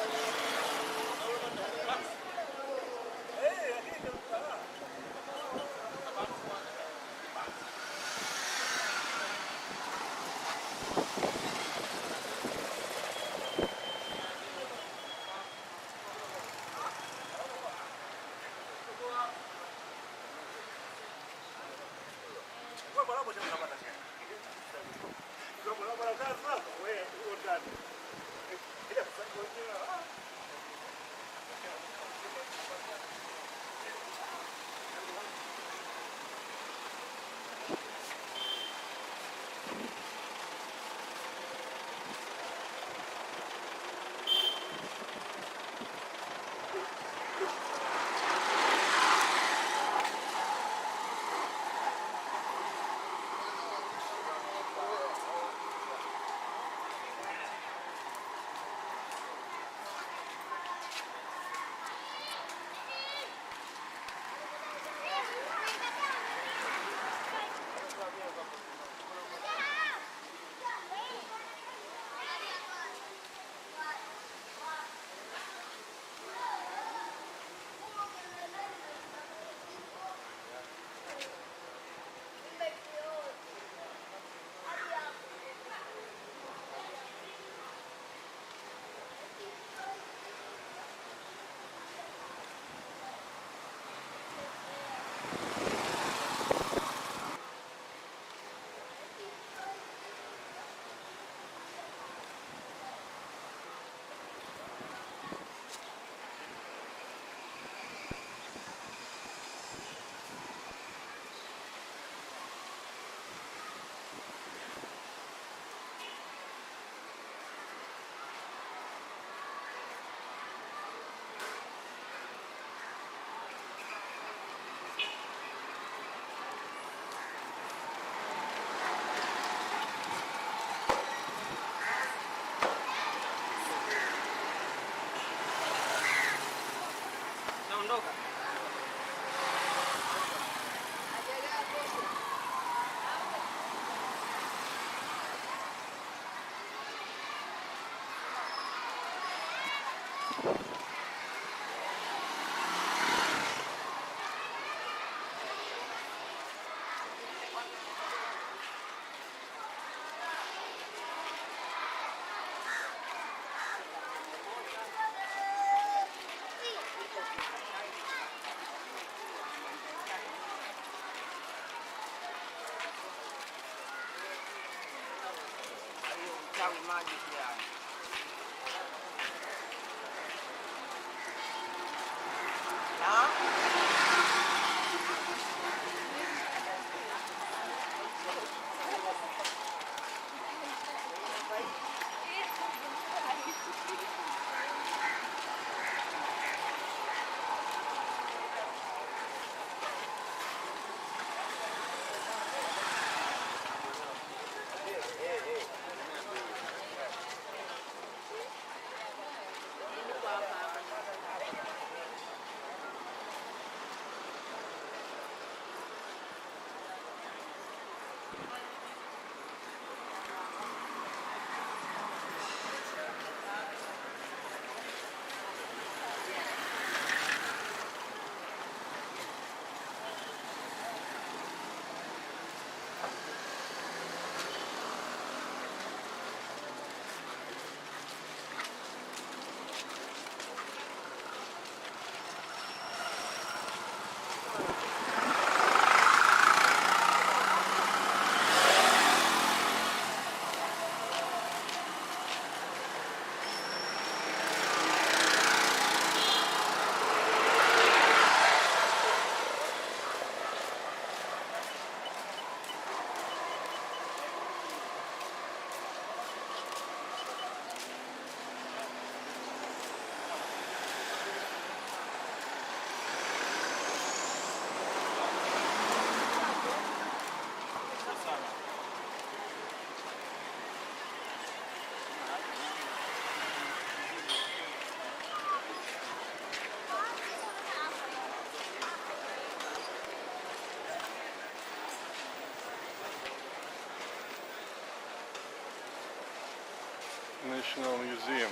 National Museum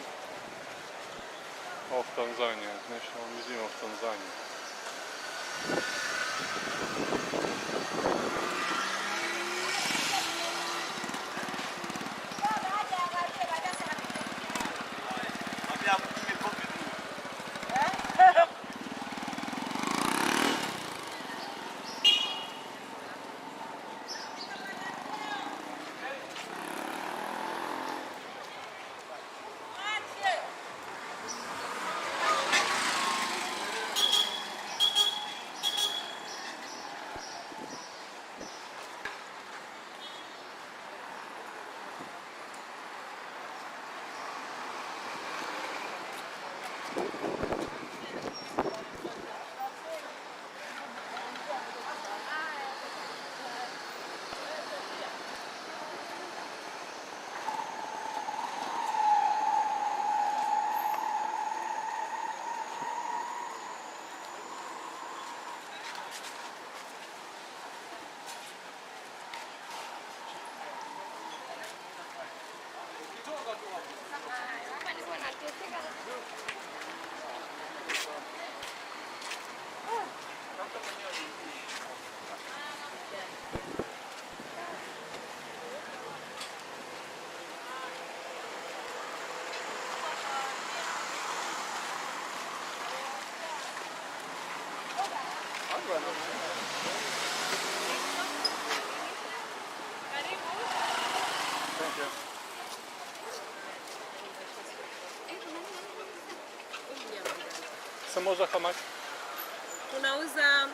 of Tanzania. National Museum of Tanzania. Samosa how much? Tunauza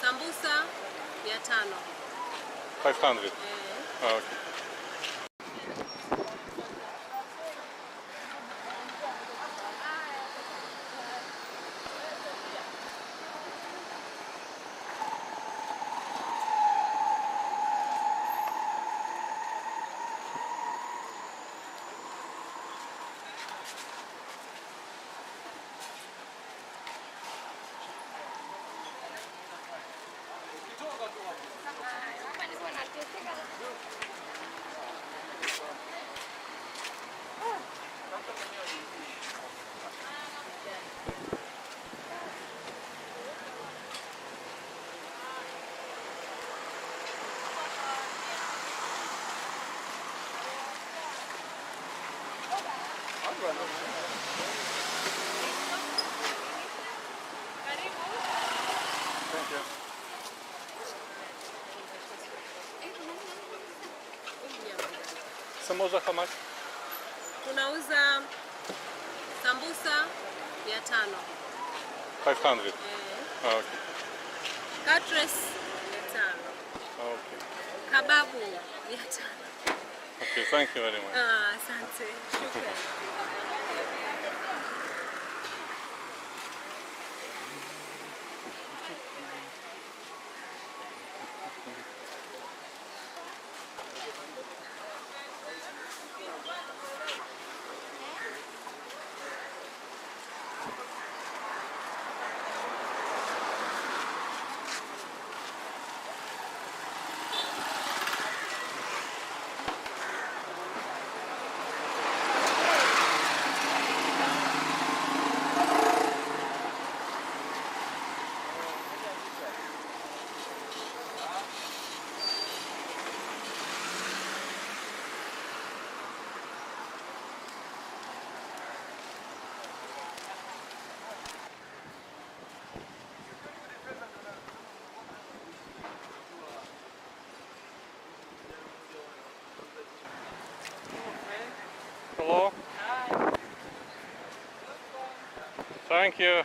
sambusa 500. 500. Oh, okay. Thank you. Samosa how much? Tunauza sambusa 500. 500. Okay. Katres 500. Okay. Kababu 500. Okay, thank you very much. Asante. Shukrani. Hello. Thank you.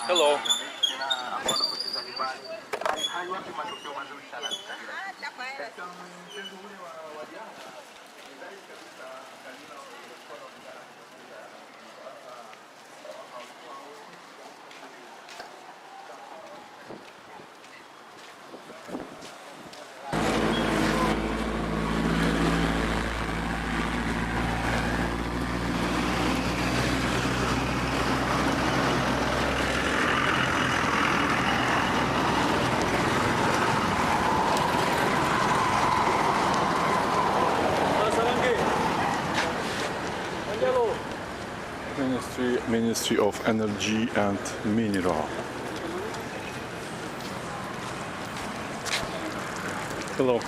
Hello. Ministry of Energy and Mineral. Hello.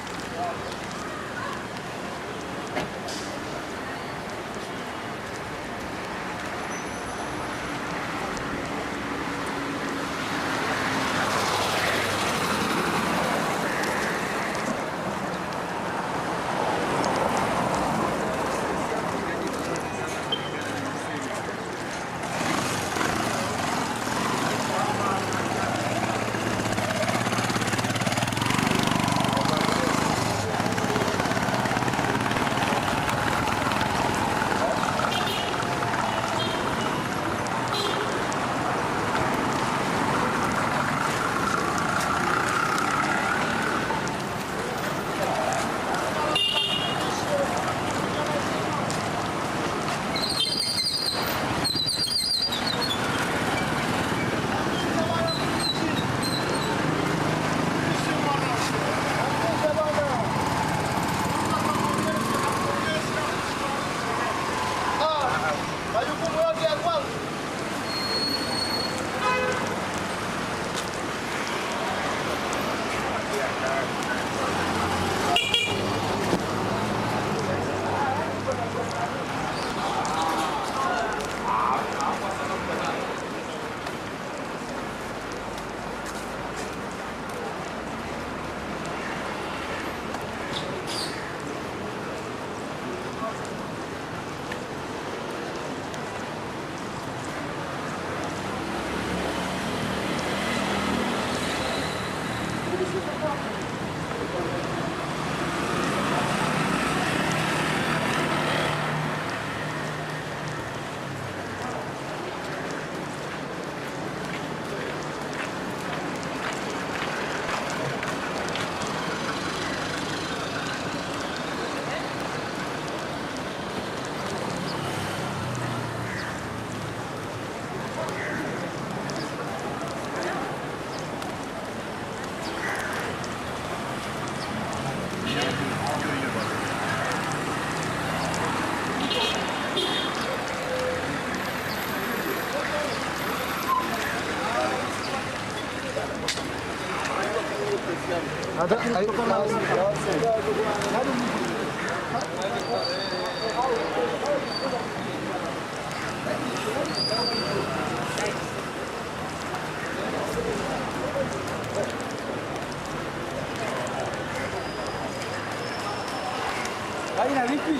Aina vipi?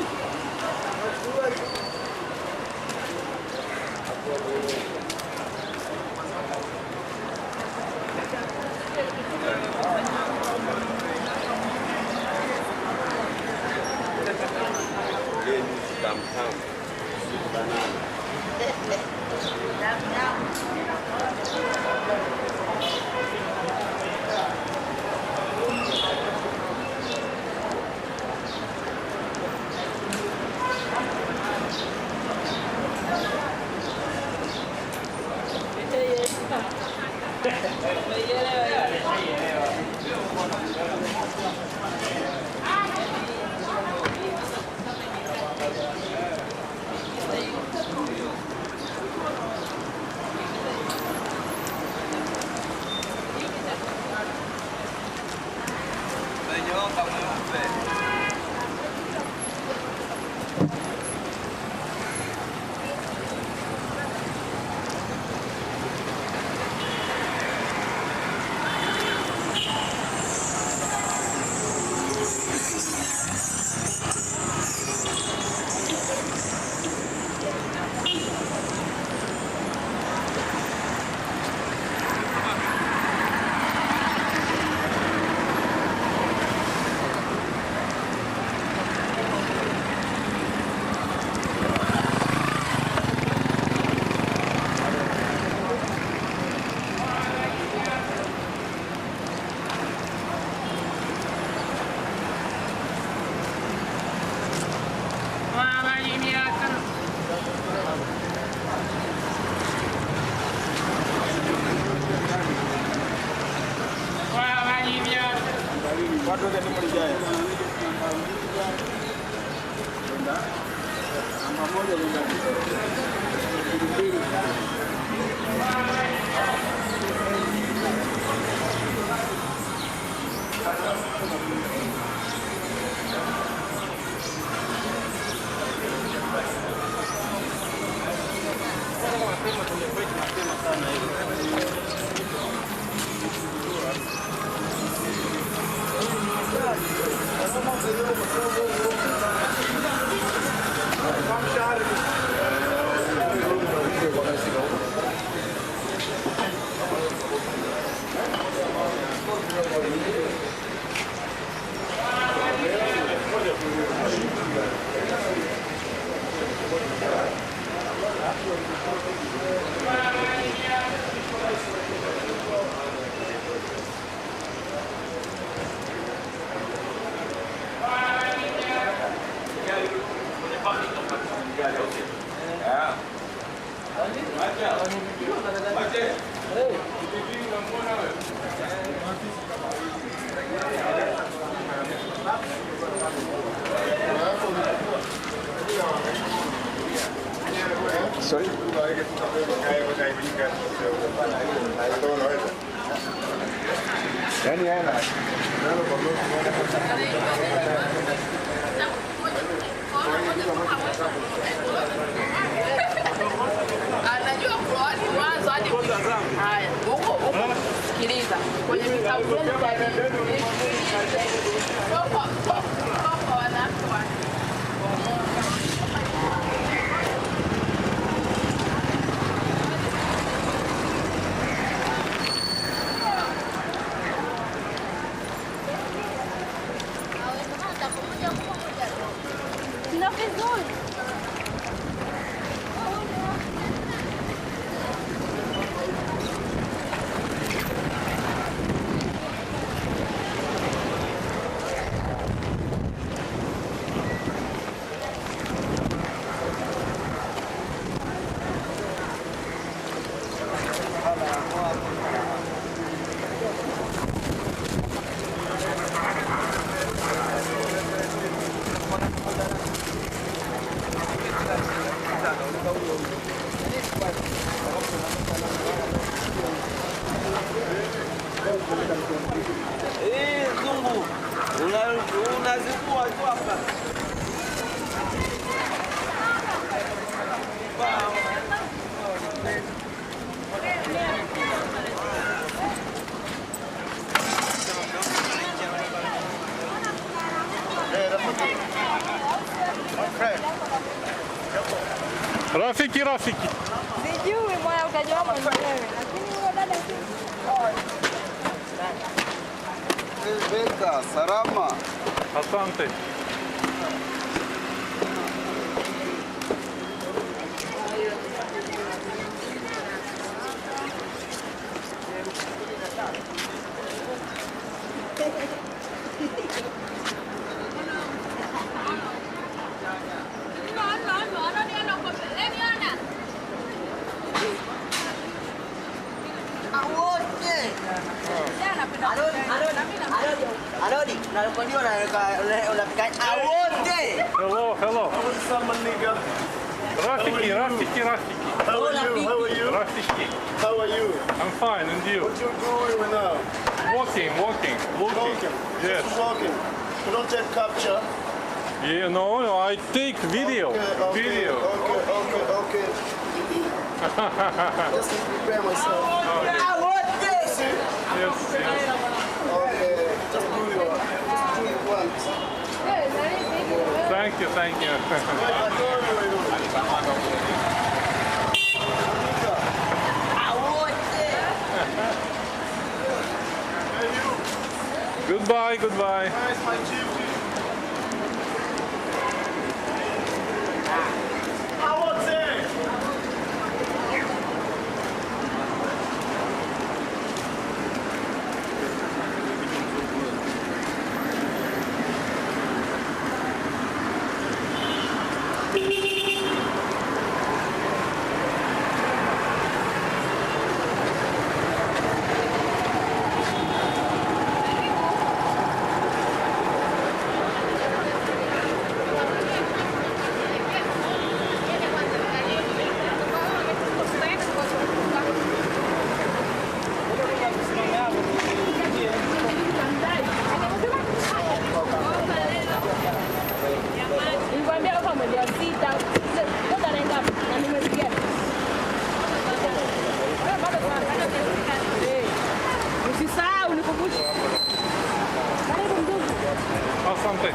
Sorry? Anajua kuani mwanzo hadi haya. Huko sikiliza. Kwenye vitabu vyenu vya dini. Kwa wanawake. Não fez dois. Rafiki, Rafiki. Sijui mwana utajua mwenyewe. Lakini huyo dada Beka, salama. Asante. Hello, hello. Rafiki, Rafiki, Rafiki. How are you? Rafiki. How are you? I'm fine, and you? What you doing now? Walking. Yes. Walking. You don't take capture. Yeah, no, I take video. Okay. Video. Okay. Just to prepare myself. Okay. I want this. Yes. Okay. Just do it once. Thank you. Goodbye. Asante.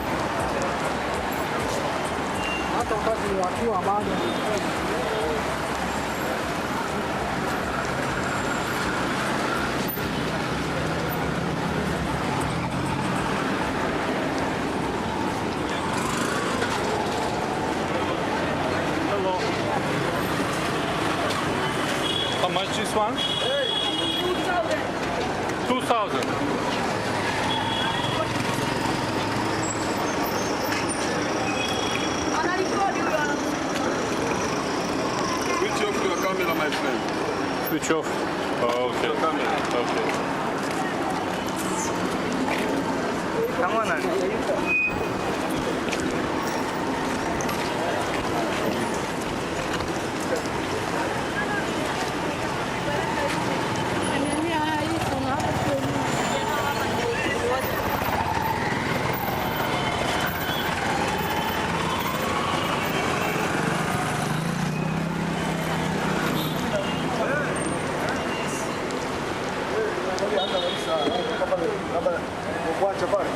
Hata wakati ni wakiwa bado. Hello. How much this one? 2,000. Switch off your camera, my friend. Switch off. Oh, okay. Okay. Come on. Kuacha pale.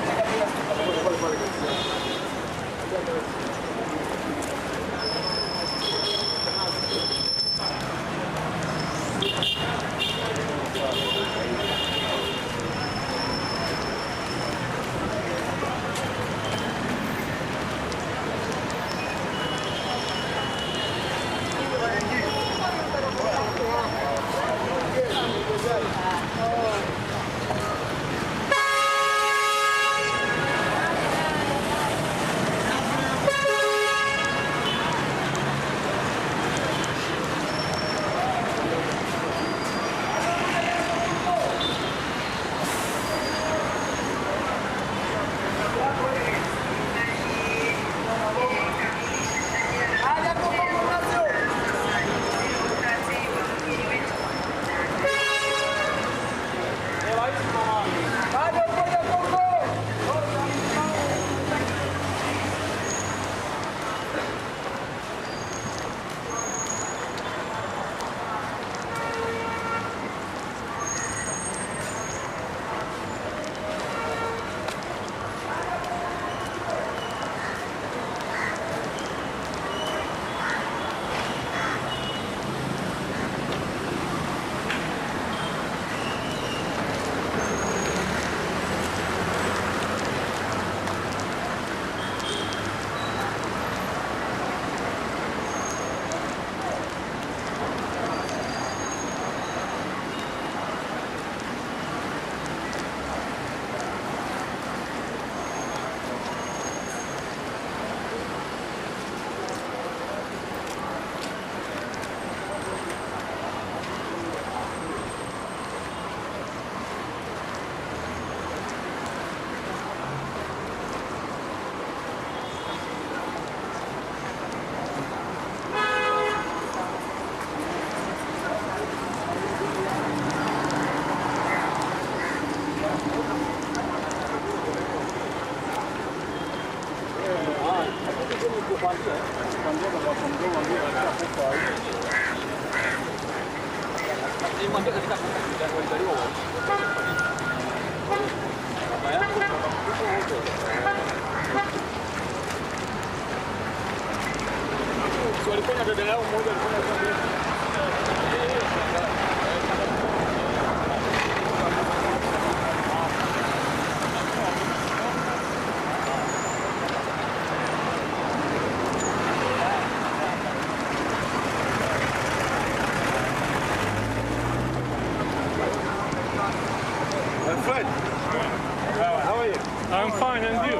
I'm fine, and you?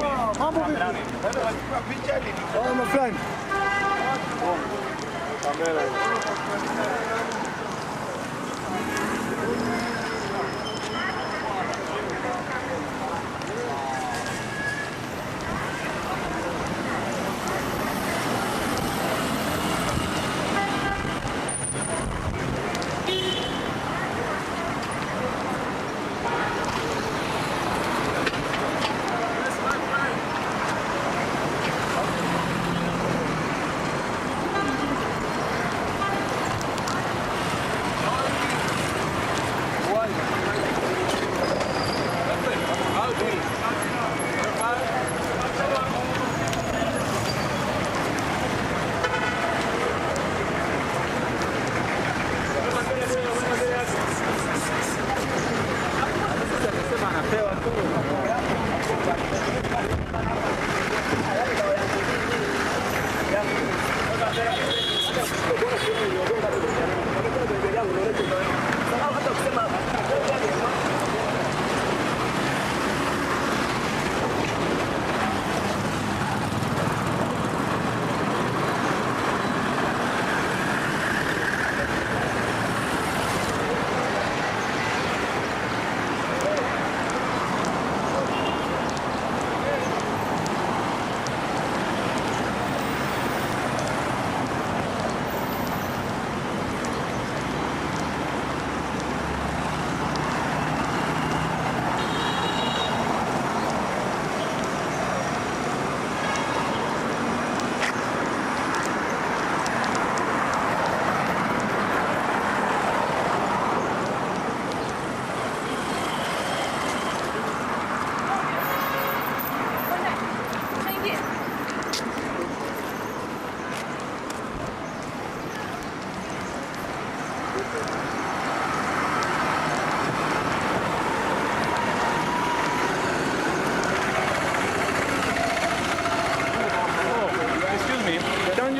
Oh, my friend.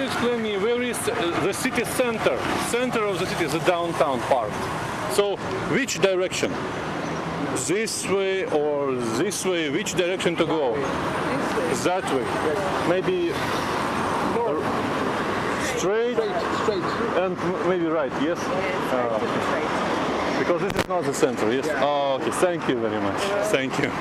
Explain me where is the city center of the city, the downtown part. So which direction? This way or this way? Which direction to go? That way. Maybe straight and maybe right. Yes. Because this is not the center. Yes. Oh, okay. Thank you very much. Thank you.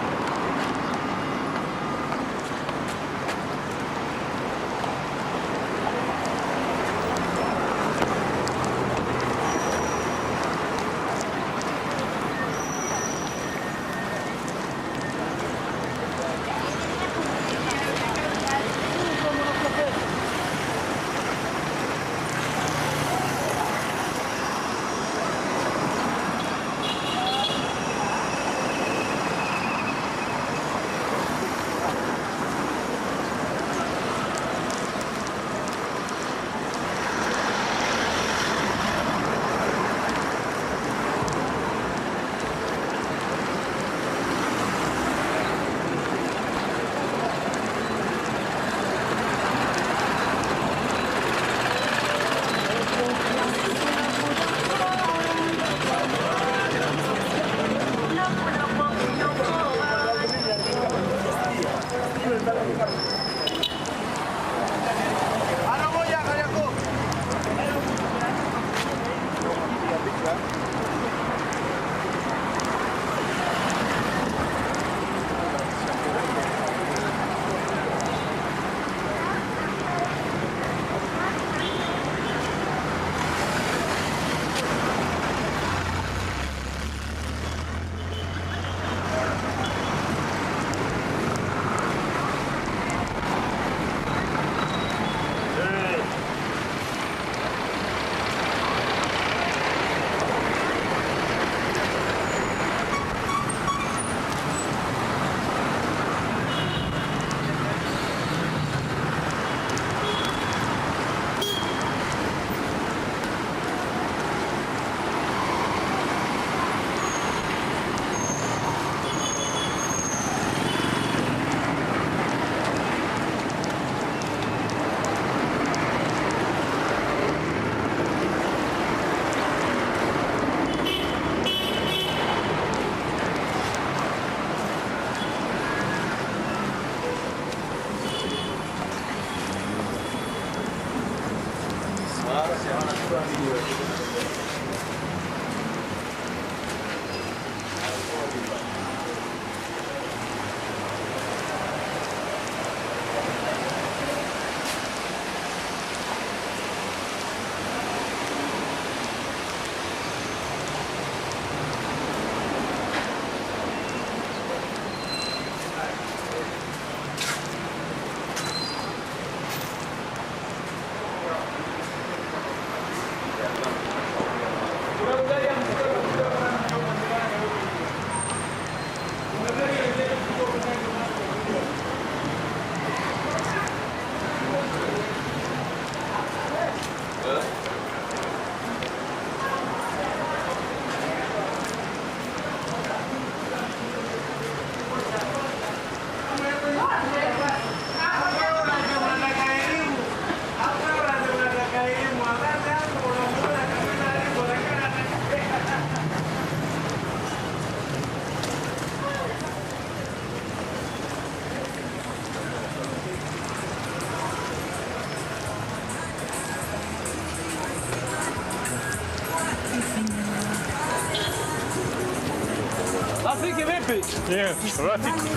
Rafiki vipi? Yeah,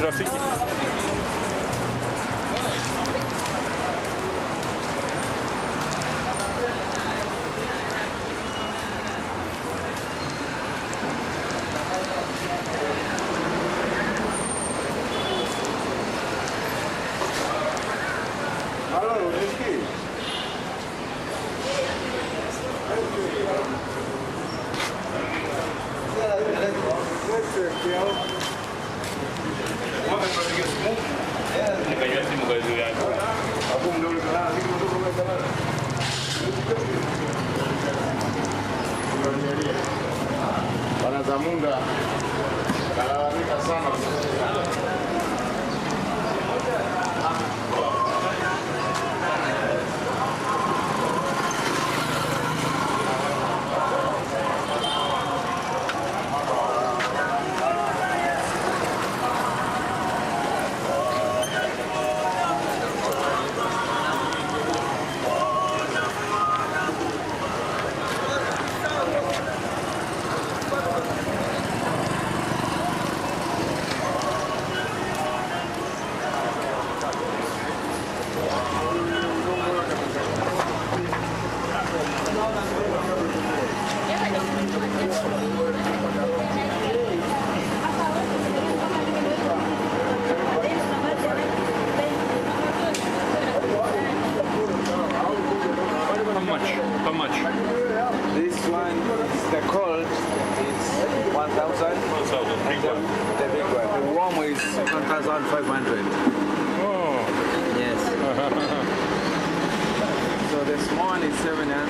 Rafiki. Zamunda kalalamika sana. How much? This one, the cold is 1,000. Big one. The big one. The warm is 1,500. Oh. Yes. So the small one is 700.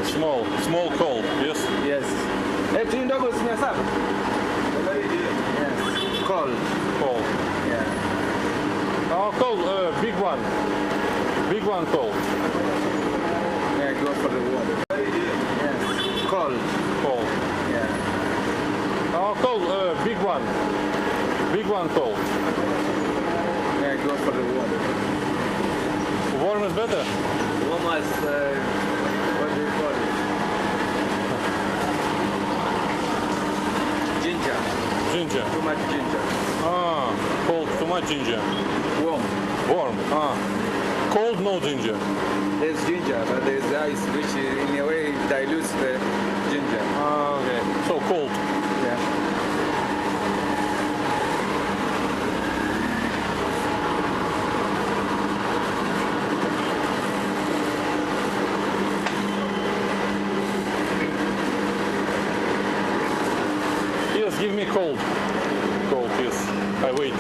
Small cold, yes? Yes. Yes. Cold. Cold. Yeah. Oh, cold, big one. Big one cold. Yeah, go for the warm. Yes. Cold. Cold. Yeah. Oh, cold, big one. Big one cold. Yeah, go for the warm. Warm is better? Warm is, what do you call it? Ginger. Ginger. Too much ginger. Ah, cold, too much ginger. Warm. Warm, ah. Cold, no ginger. There's ginger, but there's ice, which in a way dilutes the ginger. Ah, okay. So cold. Yeah. Yes, give me cold. Cold, yes. I wait.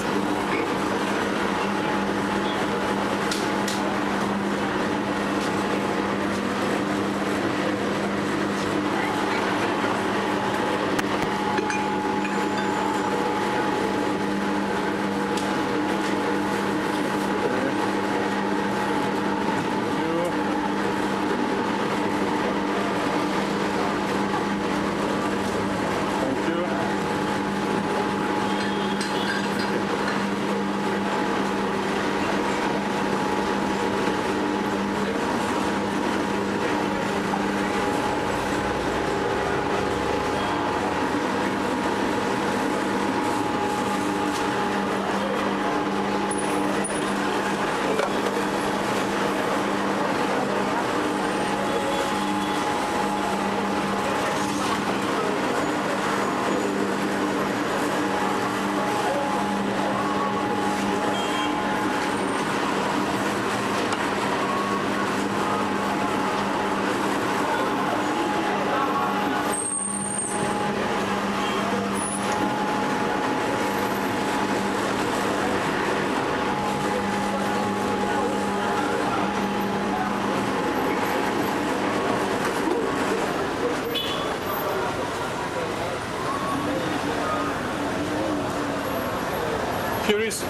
here is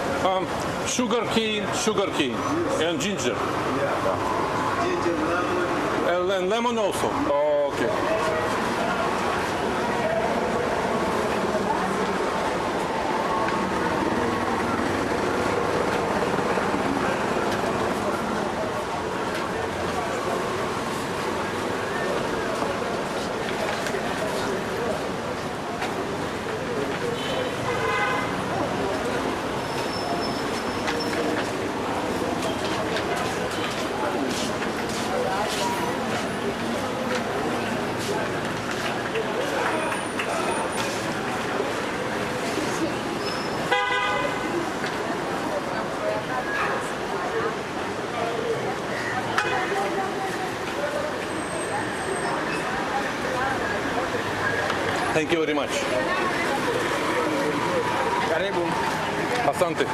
sugar cane, and ginger. Ginger, lemon. And lemon also. Oh, okay. Thank you very much. Karibu. Asante.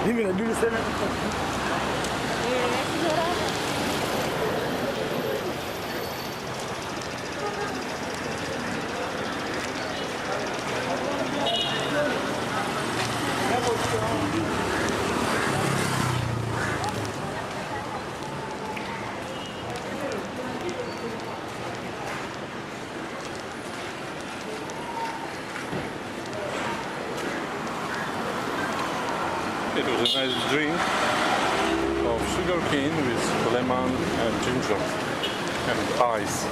Mimi najua sana. It was a nice drink of sugar cane with lemon and ginger and ice.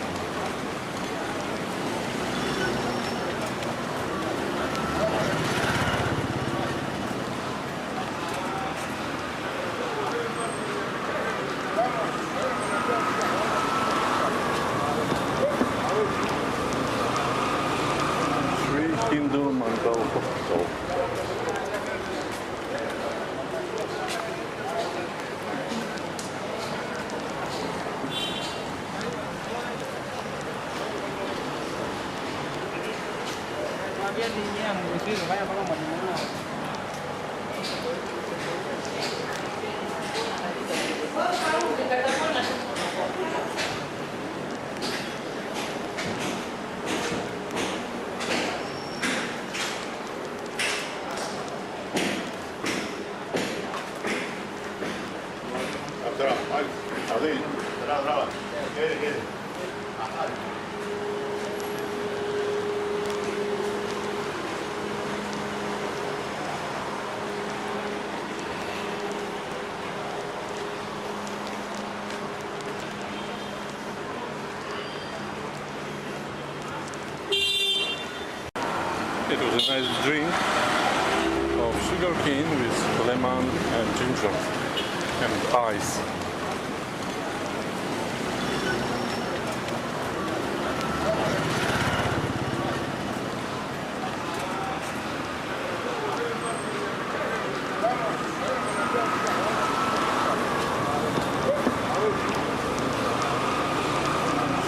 Three Hindu mango hospital. It was a nice drink of sugar cane with lemon and ginger and ice.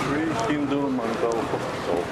Three Hindu mango hospital.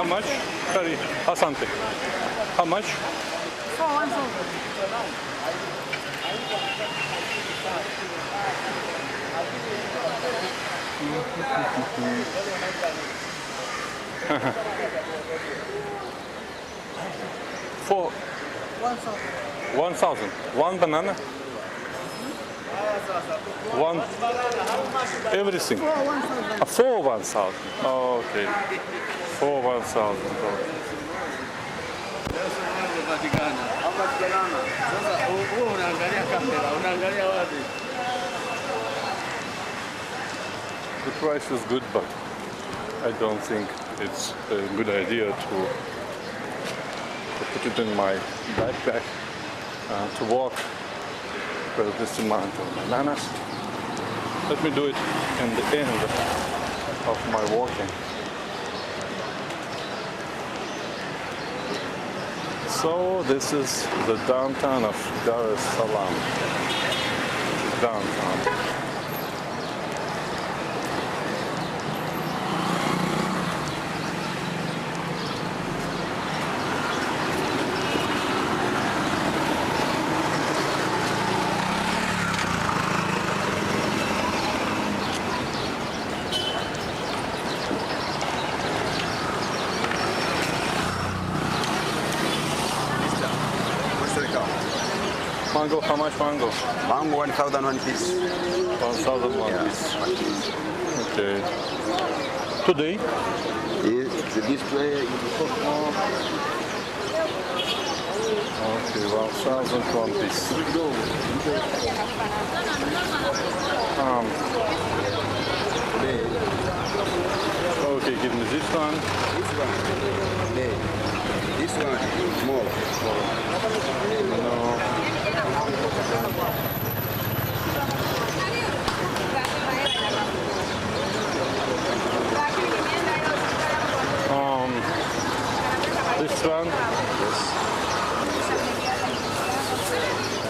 How much? Sorry, asante. How much? For 1,000. For 1,000. One banana? One, everything. For 1,000. Oh, okay. For 1,000. The price is good, but I don't think it's a good idea to put it in my backpack to walk for this amount of bananas. Let me do it in the end of my walking. So this is the downtown of Dar es Salaam. Downtown. Mango, how much mango? Mango 1,000 one piece. 1,000 one piece. Okay. Today? This way is so small. Okay, 1,000 one piece. Okay, give me this one. This one. This one more. No. This one. Yes.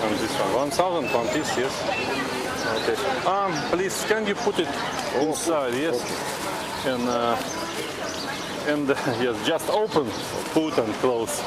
And this one. 1,000 one piece, yes. Okay. Please, can you put it inside? Yes. And yes, just open, put and close.